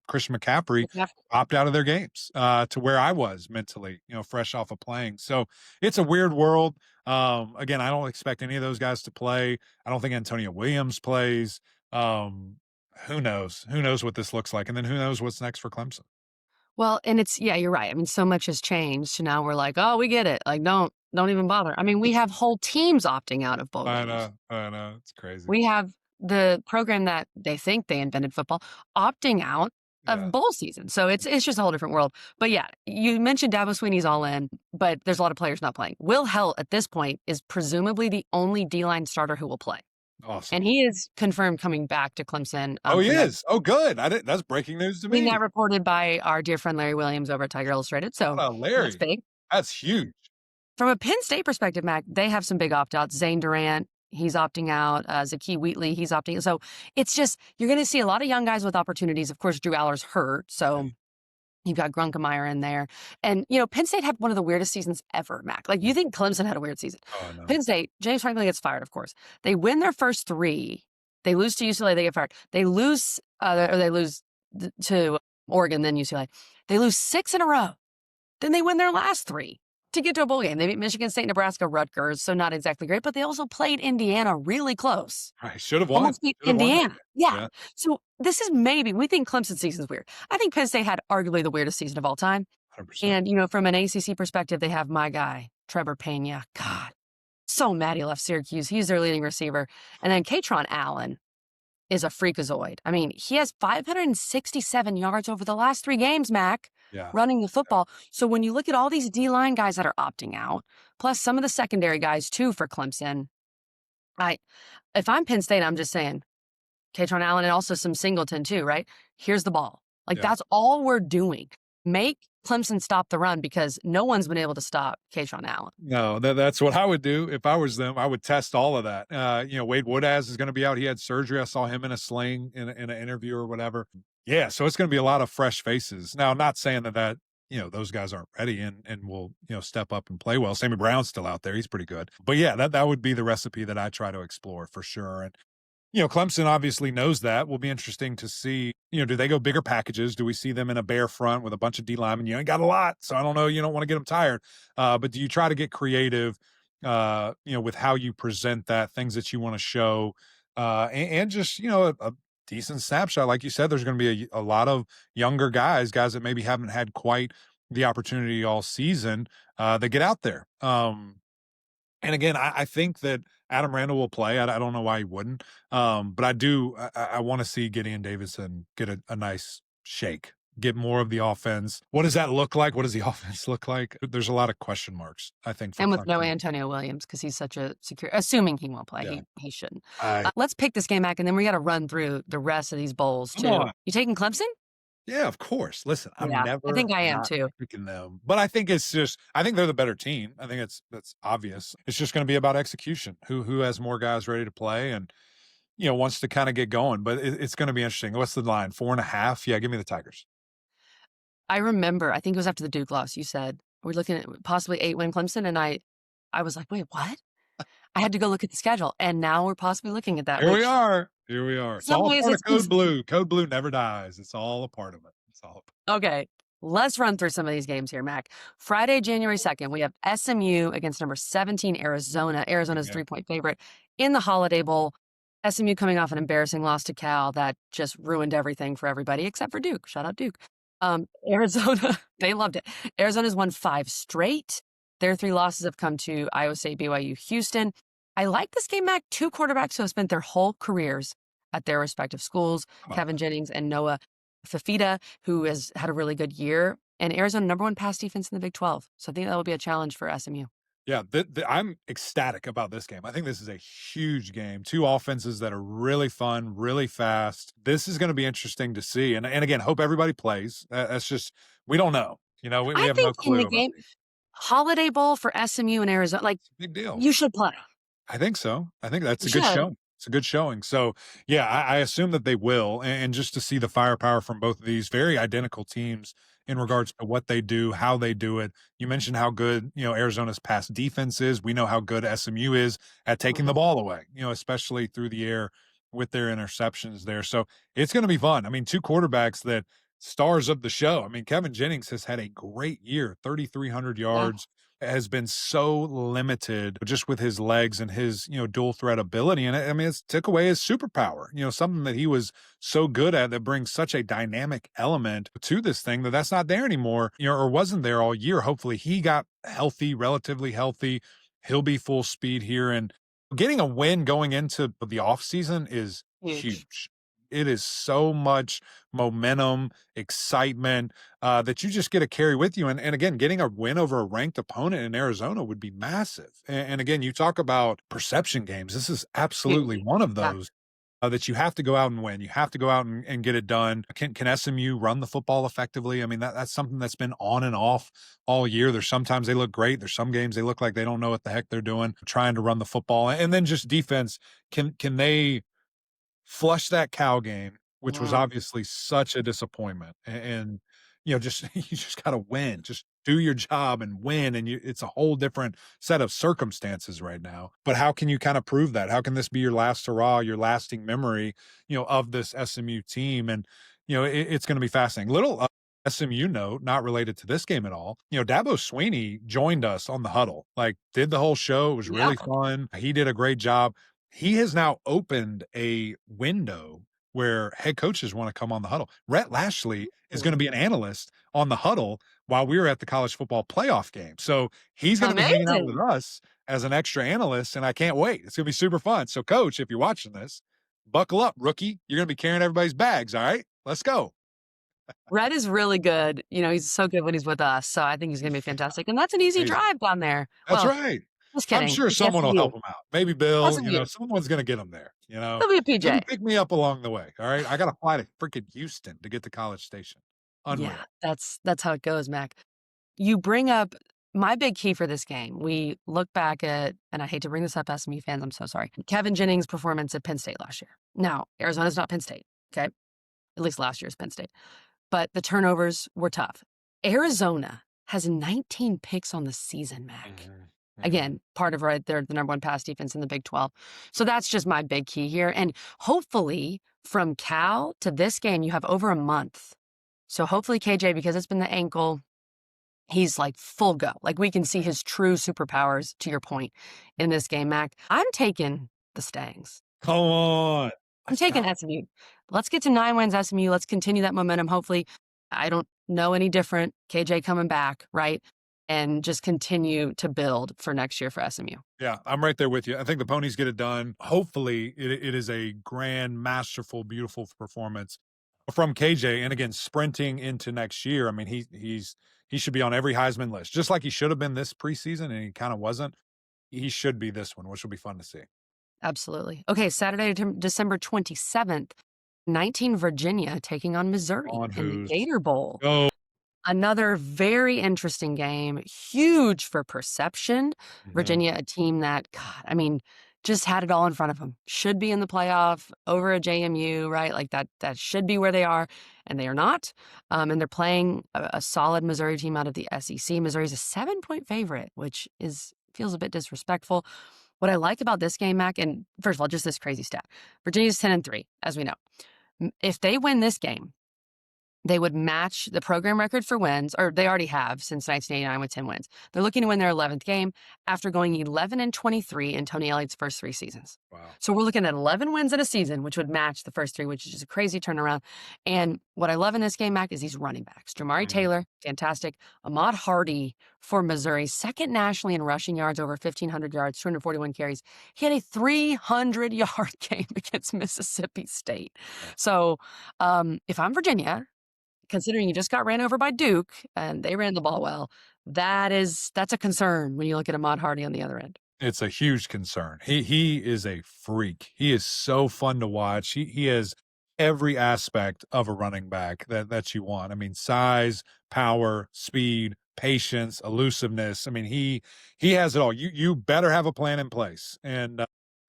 Christian McCaffrey opt out of their games to where I was mentally, fresh off of playing. So it's a weird world. Again, I don't expect any of those guys to play. I don't think Antonio Williams plays. Who knows? Who knows what this looks like? And then who knows what's next for Clemson? Well, and you're right. I mean, so much has changed. So now we're like, oh, we get it. Like, don't even bother. I mean, we have whole teams opting out of bowl games. I know. It's crazy. We have the program that they think they invented football opting out of bowl season. So it's just a whole different world. But yeah, you mentioned Dabo Swinney's all in, but there's a lot of players not playing. Will Helt at this point is presumably the only D-line starter who will play. Awesome. And he is confirmed coming back to Clemson. Oh, he is? Oh, good. That's breaking news to me. Being that reported by our dear friend Larry Williams over at Tiger Illustrated. So Larry. that's big. That's huge. From a Penn State perspective, Mac, they have some big opt-outs. Zane Durant, he's opting out. Zakee Wheatley, he's opting out. So it's just, you're going to see a lot of young guys with opportunities. Of course, Drew Aller's hurt. So you've got Grunkemeyer in there. And, Penn State had one of the weirdest seasons ever, Mac. Like, you think Clemson had a weird season. Oh, no. Penn State, James Franklin gets fired, of course. They win their first 3. They lose to UCLA, they get fired. They lose, or they lose to Oregon, then UCLA. They lose 6 in a row. Then they win their last 3 to get to a bowl game. They beat Michigan State, Nebraska, Rutgers, so not exactly great, but they also played Indiana really close. Right, should have won. Almost beat Indiana. Yeah. So this is we think Clemson season's weird. I think Penn State had arguably the weirdest season of all time. 100%. And, from an ACC perspective, they have my guy, Trevor Pena. God, so mad he left Syracuse. He's their leading receiver. And then Katron Allen is a freakazoid. I mean, he has 567 yards over the last 3 games, Mac, running the football. So when you look at all these D-line guys that are opting out, plus some of the secondary guys, too, for Clemson, if I'm Penn State, I'm just saying, Katron Allen and also some Singleton, too, right? Here's the ball. That's all we're doing. Make Clemson stop the run because no one's been able to stop Katron Allen. No, that's what I would do if I was them. I would test all of that. Wade Woodaz is going to be out. He had surgery. I saw him in a sling in an interview or whatever. Yeah, so it's going to be a lot of fresh faces. Now, I'm not saying that those guys aren't ready and will step up and play well. Sammy Brown's still out there. He's pretty good. But yeah, that would be the recipe that I try to explore for sure. And Clemson obviously knows that. Will be interesting to see, do they go bigger packages? Do we see them in a bare front with a bunch of D linemen? You ain't got a lot, so I don't know. You don't want to get them tired. But do you try to get creative, with how you present that, things that you want to show, and just, a decent snapshot. Like you said, there's going to be a lot of younger guys that maybe haven't had quite the opportunity all season that get out there. And again, I think that Adam Randall will play. I don't know why he wouldn't. But I want to see Gideon Davidson get a nice shake, get more of the offense. What does that look like? What does the offense look like? There's a lot of question marks, I think. And with no Antonio Williams, because he's such a secure, assuming he won't play, he shouldn't. Let's pick this game back, and then we got to run through the rest of these bowls, too. You taking Clemson? Yeah, of course. Listen, I think I am too. Picking them, but I think I think they're the better team. I think that's obvious. It's just going to be about execution. Who has more guys ready to play and wants to kind of get going. But it's going to be interesting. What's the line? 4.5? Yeah, give me the Tigers. I remember. I think it was after the Duke loss. You said we're looking at possibly 8-win Clemson, and I was like, wait, what? I had to go look at the schedule, and now we're possibly looking at that. Here we are. It's all part of Code Blue. Code Blue never dies. It's all a part of it. Okay, let's run through some of these games here, Mac. Friday, January 2nd, we have SMU against number 17, Arizona. Arizona's 3-point favorite in the Holiday Bowl. SMU coming off an embarrassing loss to Cal that just ruined everything for everybody except for Duke. Shout out Duke. Arizona, they loved it. Arizona's won 5 straight. Their 3 losses have come to Iowa State, BYU, Houston. I like this game, Mac. 2 quarterbacks who have spent their whole careers at their respective schools, Kevin Jennings and Noah Fafita, who has had a really good year, and Arizona number 1 pass defense in the Big 12. So I think that will be a challenge for SMU. Yeah, I'm ecstatic about this game. I think this is a huge game. 2 offenses that are really fun, really fast. This is going to be interesting to see. And again, hope everybody plays. That's just, we don't know. We have no clue. In the game, Holiday Bowl for SMU and Arizona, big deal. You should play. I think so. I think that's a good showing. It's a good showing. So, yeah, I assume that they will. And just to see the firepower from both of these very identical teams in regards to what they do, how they do it. You mentioned how good, Arizona's pass defense is. We know how good SMU is at taking the ball away, especially through the air with their interceptions there. So it's going to be fun. I mean, 2 quarterbacks that stars of the show. I mean, Kevin Jennings has had a great year, 3,300 yards. Has been so limited just with his legs and his, dual threat ability. And it's took away his superpower, something that he was so good at that brings such a dynamic element to this thing that's not there anymore, or wasn't there all year. Hopefully he got healthy, relatively healthy. He'll be full speed here. And getting a win going into the offseason is huge. It is so much momentum, excitement that you just get to carry with you. And again, getting a win over a ranked opponent in Arizona would be massive. And again, you talk about perception games. This is absolutely one of those. that you have to go out and win. You have to go out and get it done. Can SMU run the football effectively? I mean, that's something that's been on and off all year. There's sometimes they look great. There's some games they look like they don't know what the heck they're doing, trying to run the football. And then just defense. Can they flush that Cal game, which was Mm. obviously such a disappointment, and just you just got to win. Just do your job and win, and it's a whole different set of circumstances right now. But how can you kind of prove that? How can this be your last hurrah, your lasting memory, of this SMU team? And it's going to be fascinating. Little SMU note, not related to this game at all. Dabo Sweeney joined us on the huddle, like did the whole show. It was Yeah. really fun. He did a great job. He has now opened a window where head coaches want to come on the huddle. Rhett Lashley is going to be an analyst on the huddle while we were at the college football playoff game. So he's going to be hanging out with Amazing. us as an extra analyst, and I can't wait. It's going to be super fun. So, coach, if you're watching this, buckle up, rookie. You're going to be carrying everybody's bags. All right, let's go. Red is really good. He's so good when he's with us. So I think he's going to be fantastic. And that's an easy Amazing. drive down there. That's Well, right. just I'm kidding. sure It's someone will SMU. help him out. Maybe Bill, SMU. someone's going to get him there, He'll be a Maybe PJ. pick me up along the way, all right? I gotta fly to freaking Houston to get to College Station. Unreal. Yeah, that's how it goes, Mac. You bring up my big key for this game. We look back at, and I hate to bring this up, SMU fans, I'm so sorry, Kevin Jennings' performance at Penn State last year. Now, Arizona's not Penn State, okay? At least last year's Penn State. But the turnovers were tough. Arizona has 19 picks on the season, Mac. Again, part of they're the number one pass defense in the Big 12. So that's just my big key here. And hopefully from Cal to this game, you have over a month. So hopefully KJ, because it's been the ankle, he's like full go. Like we can see his true superpowers, to your point, in this game, Mac. I'm taking the Stangs. Come on. I'm taking SMU. Let's get to 9 wins, SMU. Let's continue that momentum. Hopefully, I don't know any different. KJ coming back, right? And just continue to build for next year for SMU. Yeah, I'm right there with you. I think the Ponies get it done. Hopefully, it is a grand, masterful, beautiful performance from KJ. And again, sprinting into next year. I mean, he should be on every Heisman list, just like he should have been this preseason, and he kind of wasn't. He should be this one, which will be fun to see. Absolutely. Okay, Saturday, December 27th, 19 Virginia taking on Missouri in the Gator Bowl. Go. Another very interesting game, huge for perception. Virginia, a team that, God, I mean, just had it all in front of them. Should be in the playoff over a JMU, right? Like that should be where they are, and they are not. And they're playing a solid Missouri team out of the SEC. Missouri's a 7-point favorite, which feels a bit disrespectful. What I like about this game, Mac, and first of all, just this crazy stat. Virginia's 10-3, as we know. If they win this game, they would match the program record for wins, or they already have since 1989 with 10 wins. They're looking to win their 11th game after going 11-23 in Tony Elliott's first 3 seasons. Wow. So we're looking at 11 wins in a season, which would match the first 3, which is just a crazy turnaround. And what I love in this game, Mac, is these running backs. Jamari Taylor, fantastic. Ahmad Hardy for Missouri, second nationally in rushing yards, over 1,500 yards, 241 carries. He had a 300-yard game against Mississippi State. So if I'm Virginia, considering you just got ran over by Duke and they ran the ball well, that's a concern when you look at Ahmad Hardy on the other end. It's a huge concern. He is a freak. He is so fun to watch. He has every aspect of a running back that you want. I mean, size, power, speed, patience, elusiveness. I mean, he has it all. You better have a plan in place. And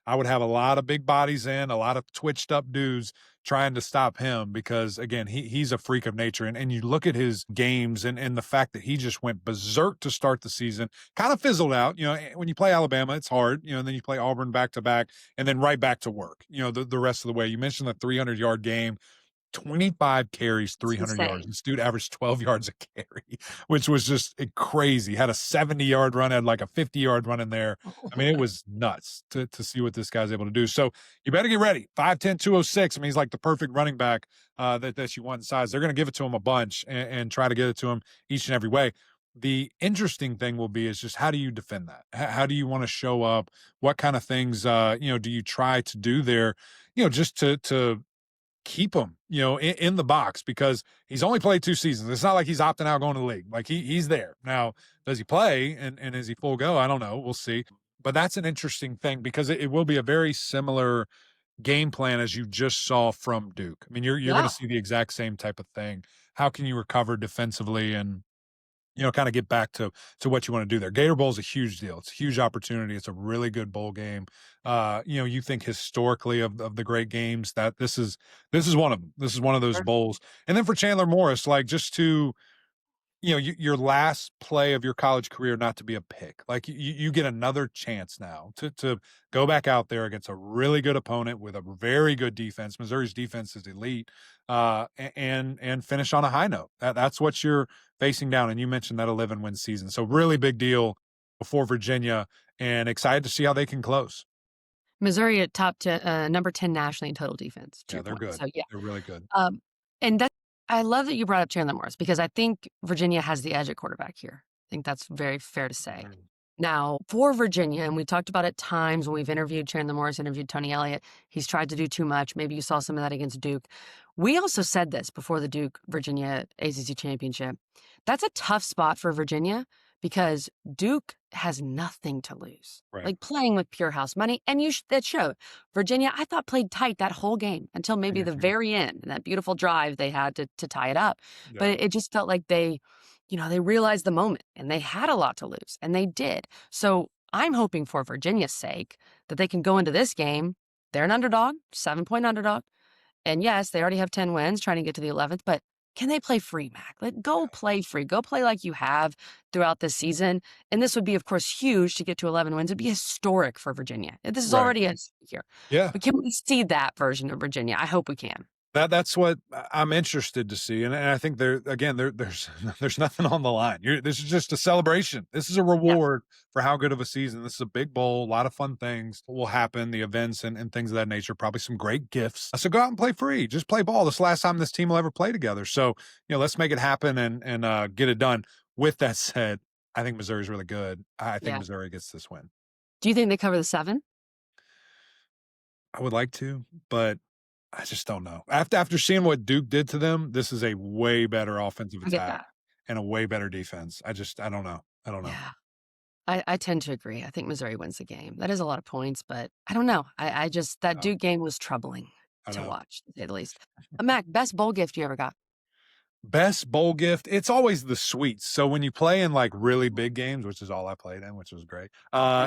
I would have a lot of big bodies in, a lot of twitched up dudes trying to stop him because, again, he's a freak of nature. And you look at his games and the fact that he just went berserk to start the season, kind of fizzled out. When you play Alabama, it's hard, and then you play Auburn back to back and then right back to work, the rest of the way. You mentioned the 300-yard game. 25 carries, 300 yards. This dude averaged 12 yards a carry, which was just crazy. Had a 70-yard run, had like a 50-yard run in there. I mean, it was nuts to see what this guy's able to do. So you better get ready. 5'10", 206. I mean, he's like the perfect running back that you want in size. They're going to give it to him a bunch and try to get it to him each and every way. The interesting thing will be is just how do you defend that? How do you want to show up? What kind of things, do you try to do there, just to keep him, in the box, because he's only played 2 seasons. It's not like he's opting out going to the league. Like he's there. Now, does he play and is he full go? I don't know. We'll see. But that's an interesting thing because it will be a very similar game plan as you just saw from Duke? I mean, you're going Yeah. to see the exact same type of thing. How can you recover defensively and kind of get back to what you want to do there? Gator Bowl is a huge deal. It's a huge opportunity. It's a really good bowl game. You think historically of the great games that this is one of them. This is one of those Sure. bowls. And then for Chandler Morris, like just to your last play of your college career not to be a pick. Like you get another chance now to go back out there against a really good opponent with a very good defense. Missouri's defense is elite, and finish on a high note. That's what you're facing down. And you mentioned that 11-win season, so really big deal before Virginia, and excited to see how they can close. Missouri at number 10 nationally in total defense, to Yeah, your they're point. good. So, yeah. They're really good. And I love that you brought up Chandler Morris because I think Virginia has the edge at quarterback here. I think that's very fair to say. Now, for Virginia, and we talked about it times when we've interviewed Chandler Morris, interviewed Tony Elliott, he's tried to do too much. Maybe you saw some of that against Duke. We also said this before the Duke-Virginia ACC championship. That's a tough spot for Virginia because Duke has nothing to lose. Right. Like playing with pure house money, and that showed. Virginia, I thought, played tight that whole game until maybe the very end, and that beautiful drive they had to tie it up. Yeah. But it just felt like they realized the moment, and they had a lot to lose, and they did. So I'm hoping for Virginia's sake that they can go into this game. They're an underdog, 7-point underdog. And yes, they already have 10 wins trying to get to the 11th, but can they play free, Mac? Go play free. Go play like you have throughout this season. And this would be, of course, huge to get to 11 wins. It'd be historic for Virginia. This is already a here. Yeah. But can we see that version of Virginia? I hope we can. That's what I'm interested to see, and I think there's nothing on the line. This is just a celebration. This is a reward for how good of a season. This is a big bowl. A lot of fun things will happen, the events and things of that nature. Probably some great gifts. So go out and play free. Just play ball. This is the last time this team will ever play together. So let's make it happen and get it done. With that said, I think Missouri's really good. I think Missouri gets this win. Do you think they cover the 7? I would like to, but I just don't know. After seeing what Duke did to them, this is a way better offensive attack and a way better defense. I don't know. Yeah. I tend to agree. I think Missouri wins the game. That is a lot of points, but I don't know. That Duke game was troubling to watch, to say the least. Mac, best bowl gift you ever got? Best bowl gift, it's always the sweets. So when you play in like really big games, which is all I played in, which was great,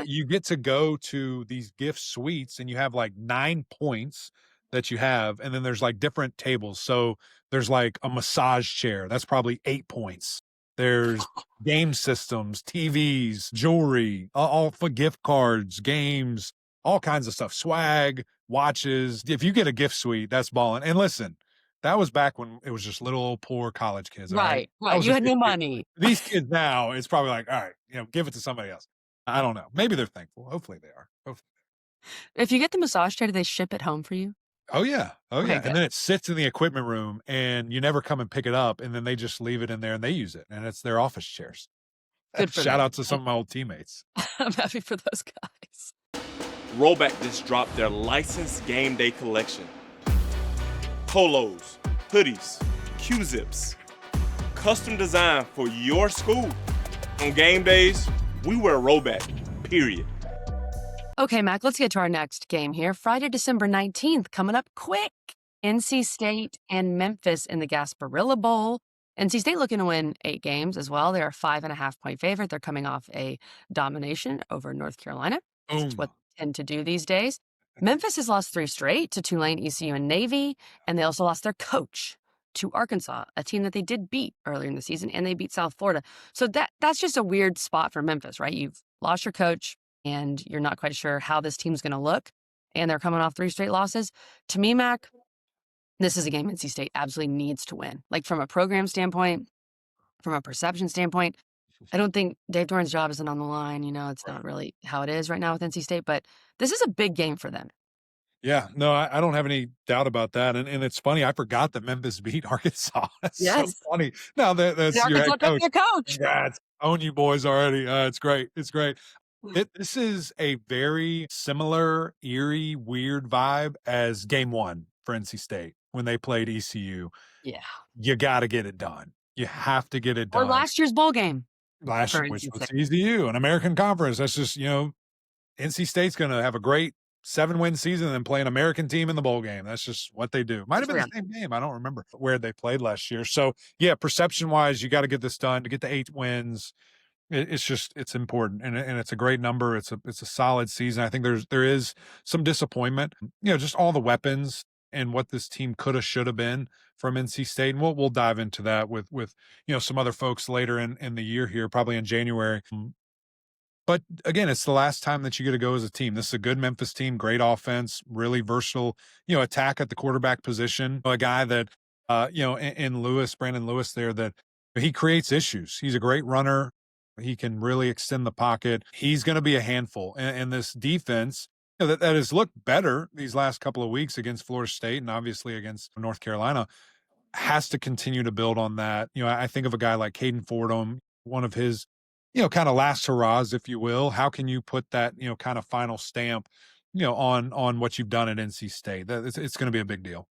you get to go to these gift suites and you have like 9 points that you have, and then there's like different tables. So there's like a massage chair, that's probably 8 points. There's game systems, TVs, jewelry, all for gift cards, games, all kinds of stuff, swag, watches. If you get a gift suite, that's balling. And listen, that was back when it was just little old poor college kids. Right. You had no money. These kids now, it's probably like, all right, give it to somebody else. I don't know. Maybe they're thankful. Hopefully they are. If you get the massage chair, do they ship it home for you? Oh, yeah. Okay, And then it sits in the equipment room and you never come and pick it up. And then they just leave it in there and they use it. And it's their office chairs. Good for Shout them. out to some of my old teammates. I'm happy for those guys. Rollback just dropped their licensed game day collection. Polos, hoodies, Q-zips, custom designed for your school. On game days, we wear Rollback, period. Okay, Mac, let's get to our next game here. Friday, December 19th, coming up quick. NC State and Memphis in the Gasparilla Bowl. NC State looking to win 8 games as well. They're a 5.5-point favorite. They're coming off a domination over North Carolina. That's what they tend to do these days. Memphis has lost 3 straight to Tulane, ECU, and Navy, and they also lost their coach to Arkansas, a team that they did beat earlier in the season, and they beat South Florida. So that's just a weird spot for Memphis, right? You've lost your coach, and you're not quite sure how this team's going to look, and they're coming off 3 straight losses. To me, Mac, this is a game NC State absolutely needs to win. Like from a program standpoint, from a perception standpoint, I don't think Dave Doran's job isn't on the line. It's not really how it is right now with NC State, but this is a big game for them. Yeah, no, I don't have any doubt about that. And it's funny, I forgot that Memphis beat Arkansas. That's so funny. Now that's your head coach. Your coach. Congrats. Own you boys already. It's great. It's great. This is a very similar, eerie, weird vibe as game 1 for NC State when they played ECU. Yeah. You got to get it done. You have to get it done. Or last year's bowl game. Which was ECU, an American Conference. That's just, NC State's going to have a great 7-win season and then play an American team in the bowl game. That's just what they do. Might have been the Yeah. same game. I don't remember where they played last year. So, yeah, perception-wise, you got to get this done to get the 8 wins. It's important, and it's a great number. It's a solid season. I think there is some disappointment, just all the weapons and what this team could have, should have been from NC State. And we'll dive into that with some other folks later in the year here, probably in January. But again, it's the last time that you get to go as a team. This is a good Memphis team, great offense, really versatile, attack at the quarterback position. A guy that, in Lewis, Brandon Lewis there, that he creates issues. He's a great runner. He can really extend the pocket. He's going to be a handful. And this defense, that has looked better these last couple of weeks against Florida State and obviously against North Carolina, has to continue to build on that. I think of a guy like Caden Fordham, one of his kind of last hurrahs, if you will. How can you put that, kind of final stamp, on what you've done at NC State? It's going to be a big deal.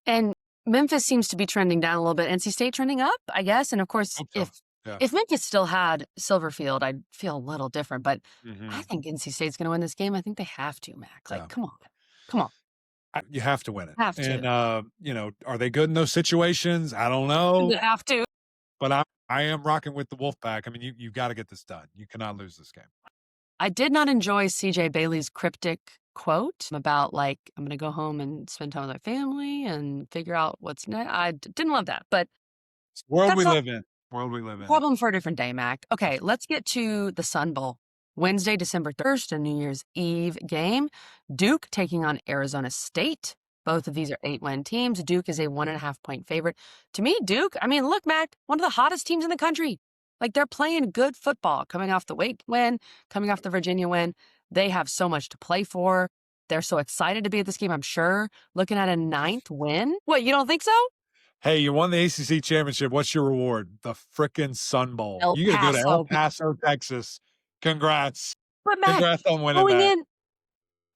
And Memphis seems to be trending down a little bit. NC State trending up, I guess. And of course, if Memphis still had Silverfield, I'd feel a little different. But I think NC State's going to win this game. I think they have to, Mac. Like, come on. You have to win it. Have to. And, are they good in those situations? I don't know. You have to. But I am rocking with the Wolfpack. I mean, you've got to get this done. You cannot lose this game. I did not enjoy CJ Bailey's cryptic quote about, like, I'm going to go home and spend time with my family and figure out what's next. I didn't love that, but it's the world we live in. Problem for a different day, Mac. Okay, let's get to the Sun Bowl. Wednesday, December 1st, a New Year's Eve game. Duke taking on Arizona State. Both of these are 8-win teams. Duke is a 1.5-point favorite. To me, Duke, look, Mac, one of the hottest teams in the country. Like, they're playing good football, coming off the Wake win, coming off the Virginia win. They have so much to play for. They're so excited to be at this game, I'm sure. Looking at a 9th win. What, you don't think so? Hey, you won the ACC championship. What's your reward? The frickin' Sun Bowl. You got to go to El Paso, Texas. Congrats. But Mac, congrats on winning that.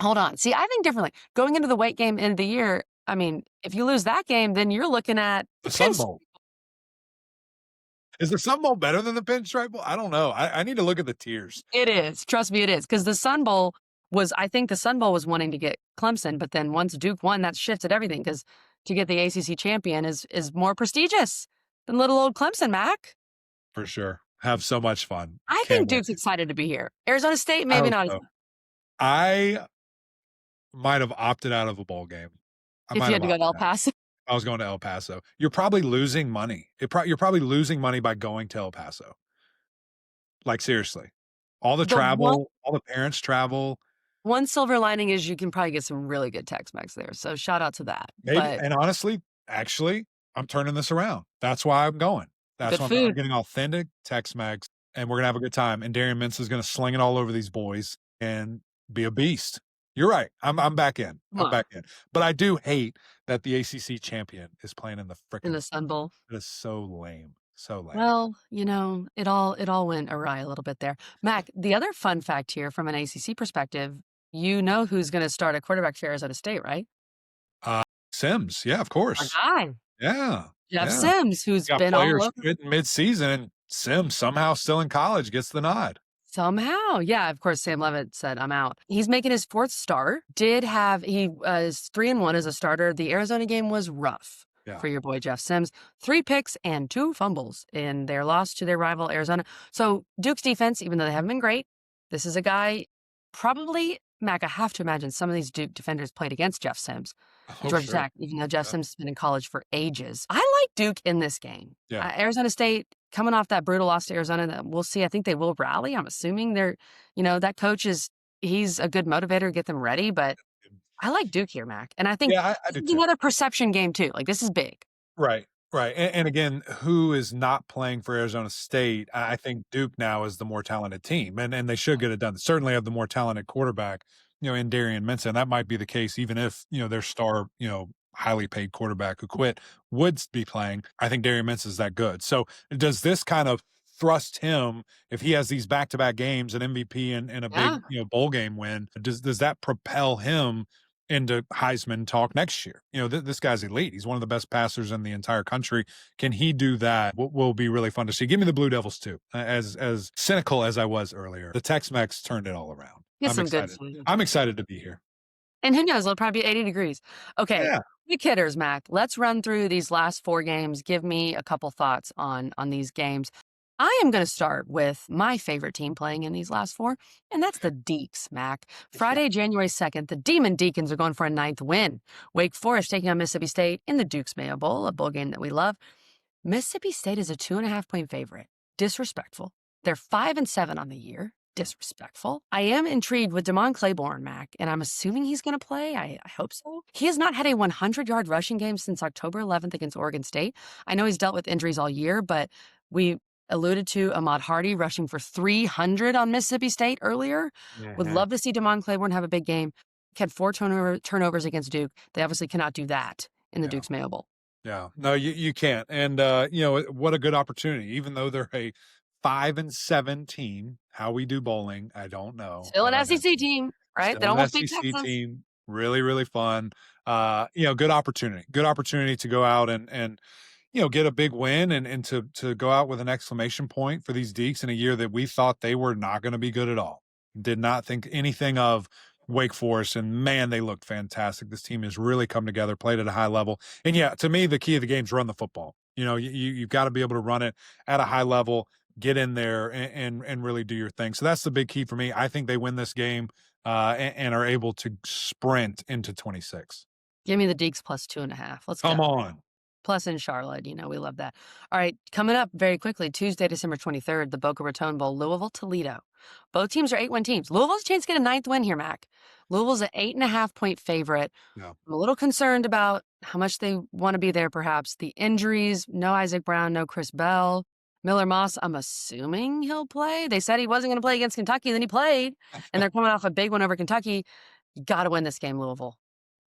Hold on. See, I think differently. Going into the Wake game end of the year, if you lose that game, then you're looking at the Sun Bowl. Is the Sun Bowl better than the Pinstripe Bowl? I don't know. I need to look at the tiers. It is. Trust me, it is. Because the Sun Bowl I think the Sun Bowl was wanting to get Clemson, but then once Duke won, that shifted everything, because to get the ACC champion is more prestigious than little old Clemson, Mac. For sure. Have so much fun. I think Duke's excited to be here. Arizona State, maybe not. So. I might have opted out of a bowl game. If you had to go to El Paso. I was going to El Paso. You're probably losing money. You're probably losing money by going to El Paso. Like, seriously. All the travel, all the parents travel. One silver lining is you can probably get some really good Tex-Mex there. So shout out to that. Maybe. And honestly, actually, I'm turning this around. That's why I'm going. That's why I'm getting authentic Tex-Mex, and we're going to have a good time. And Darian Mintz is going to sling it all over these boys and be a beast. You're right. I'm back in. I'm back in. But I do hate that the ACC champion is playing in the Sun Bowl. It is so lame. So lame. Well, it all went awry a little bit there. Mac, the other fun fact here from an ACC perspective, you know who's going to start a quarterback for Arizona State, right? Sims. Yeah, of course. Our guy. Yeah. Jeff Sims, who's been all over mid-season, and Sims somehow still in college gets the nod. Somehow. Yeah, of course, Sam Levitt said, I'm out. He's making his 4th start. He was 3-1 as a starter. The Arizona game was rough for your boy, Jeff Sims. 3 picks and 2 fumbles in their loss to their rival, Arizona. So Duke's defense, even though they haven't been great, this is a guy probably, Mac, I have to imagine some of these Duke defenders played against Jeff Sims. Georgia Tech, even though Jeff Sims has been in college for ages. I like Duke in this game. Yeah. Arizona State, coming off that brutal loss to Arizona, we'll see. I think they will rally. I'm assuming that coach he's a good motivator, get them ready. But I like Duke here, Mac. And I think it's another perception game, too. Like, this is big. Right. And again, who is not playing for Arizona State? I think Duke now is the more talented team, and they should get it done. They certainly have the more talented quarterback, in Darian Mintz. That might be the case, even if, their star, highly paid quarterback who quit would be playing. I think Darian Mintz is that good. So does this kind of thrust him, if he has these back-to-back games, an MVP and a big, bowl game win, does that propel him into Heisman talk next year? This guy's elite. He's one of the best passers in the entire country. Can he do that? Will be really fun to see. Give me the Blue Devils too. As cynical as I was earlier, the Tex-Mex turned it all around. I'm excited to be here. And who knows, it'll probably be 80 degrees. Okay, Yeah. quick hitters, Mac. Let's run through these last 4 games. Give me a couple thoughts on these games. I am gonna start with my favorite team playing in these last 4, and that's the Deacs, Mac. Yeah. Friday, January 2nd, the Demon Deacons are going for a 9th win. Wake Forest taking on Mississippi State in the Dukes Mayo Bowl, a bowl game that we love. Mississippi State is a 2.5-point favorite. Disrespectful. They're 5-7 on the year. Disrespectful. I am intrigued with Damon Claiborne, Mac, and I'm assuming he's going to play. I hope so. He has not had a 100-yard rushing game since October 11th against Oregon State. I know he's dealt with injuries all year, but we alluded to Ahmad Hardy rushing for 300 on Mississippi State earlier. Would love to see Damon Claiborne have a big game. He had 4 turnovers against Duke. They obviously cannot do that in the Yeah. Duke's Mayo Bowl. Yeah, no, you can't. And what a good opportunity. Even though they're a 5-7 team, how we do bowling, I don't know. Still an SEC team, right? Still They an almost beat SEC Texas. team. Really, really fun. Good opportunity. Good opportunity to go out and get a big win and to go out with an exclamation point for these Deacs in a year that we thought they were not going to be good at all. Did not think anything of Wake Forest, and man, they looked fantastic. This team has really come together, played at a high level. And yeah, to me, the key of the game is run the football. You've got to be able to run it at a high level, get in there and really do your thing. So that's the big key for me. I think they win this game and are able to sprint into 26. Give me the Deacs plus 2.5. Let's go. Come on. Plus in Charlotte, we love that. All right, coming up very quickly, Tuesday, December 23rd, the Boca Raton Bowl, Louisville, Toledo. Both teams are 8-win teams. Louisville's a chance to get a 9th win here, Mac. Louisville's an 8.5-point favorite. Yeah. I'm a little concerned about how much they want to be there, perhaps. The injuries, no Isaac Brown, no Chris Bell. Miller Moss, I'm assuming he'll play. They said he wasn't going to play against Kentucky, then he played. And they're coming off a big one over Kentucky. You got to win this game, Louisville.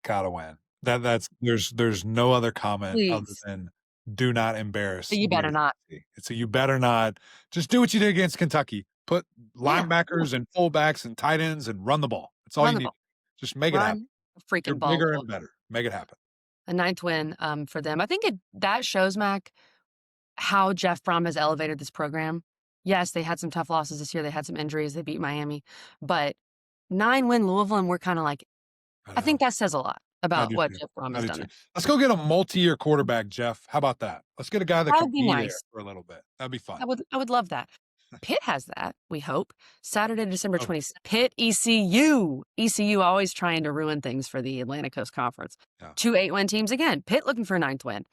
Gotta win. There's no other comment other Please. than do not embarrass. You better not. So you better not. Just do what you did against Kentucky. Put linebackers and fullbacks and tight ends and run the ball. That's all Run you the need. ball. Just make it happen. A freaking You're ball. bigger and better. Make it happen. A 9th win for them. I think that shows, Mac, how Jeff Brom has elevated this program. Yes, they had some tough losses this year. They had some injuries. They beat Miami. But 9-win Louisville, and we're kind of like, I think that says a lot about what Jeff Brom has done. Let's go get a multi-year quarterback, Jeff. How about that? Let's get a guy that can be there for a little bit. That'd be fun. I would love that. Pitt has that, we hope. Saturday, December 20th. Pitt, ECU. ECU always trying to ruin things for the Atlantic Coast Conference. Yeah. 2 8-win teams again. Pitt looking for a 9th win.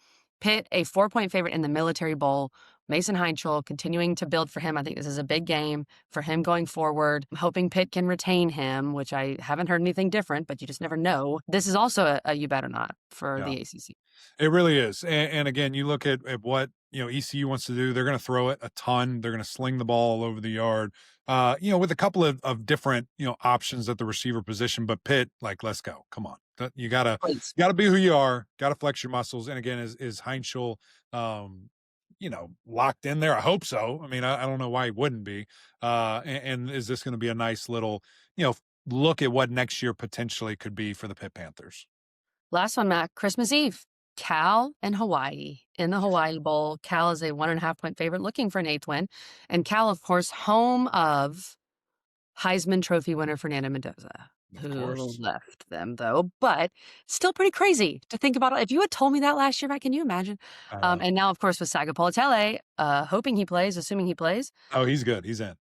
Pitt, a 4-point favorite in the Military Bowl. Mason Heinschel continuing to build for him. I think this is a big game for him going forward. I'm hoping Pitt can retain him, which I haven't heard anything different, but you just never know. This is also a you better not for the ACC. It really is. And again, you look at what ECU wants to do. They're going to throw it a ton. They're going to sling the ball all over the yard. With a couple of different options at the receiver position. But Pitt, let's go. Come on. You gotta be who you are. Gotta flex your muscles. And again, is Heinschel locked in there? I hope so. I mean, I don't know why he wouldn't be. And is this going to be a nice little, look at what next year potentially could be for the Pitt Panthers? Last one, Mac, Christmas Eve. Cal and Hawaii in the Hawaii Bowl. Cal is a 1.5-point favorite looking for an 8th win. And Cal, of course, home of Heisman Trophy winner Fernando Mendoza, who left them, though. But still pretty crazy to think about. If you had told me that last year, Matt, can you imagine? And now, of course, with Sagapolutele, hoping he plays, assuming he plays. Oh, he's good. He's in.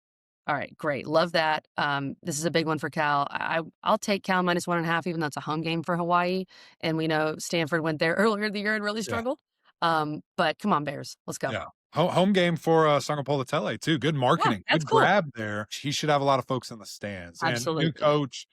All right, great. Love that. This is a big one for Cal. I'll take Cal minus 1.5, even though it's a home game for Hawaii. And we know Stanford went there earlier in the year and really struggled. But come on, Bears. Let's go. Yeah. Home game for Sagapolutele, too. Good marketing. Yeah, that's good cool. grab there. He should have a lot of folks in the stands. Absolutely. And new coach,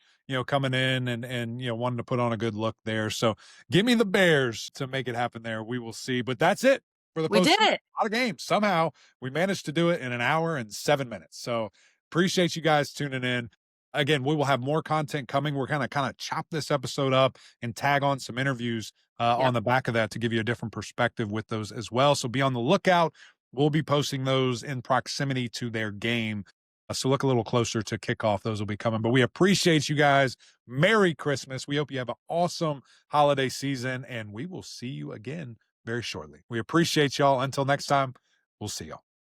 coming in and wanting to put on a good look there. So give me the Bears to make it happen there. We will see. But that's it for the We did it. A lot of games. Somehow we managed to do it in an hour and 7 minutes. So appreciate you guys tuning in. Again, we will have more content coming. We're kind of chop this episode up and tag on some interviews on the back of that to give you a different perspective with those as well. So be on the lookout. We'll be posting those in proximity to their game. So look a little closer to kickoff. Those will be coming. But we appreciate you guys. Merry Christmas. We hope you have an awesome holiday season, and we will see you again very shortly. We appreciate y'all. Until next time, we'll see y'all.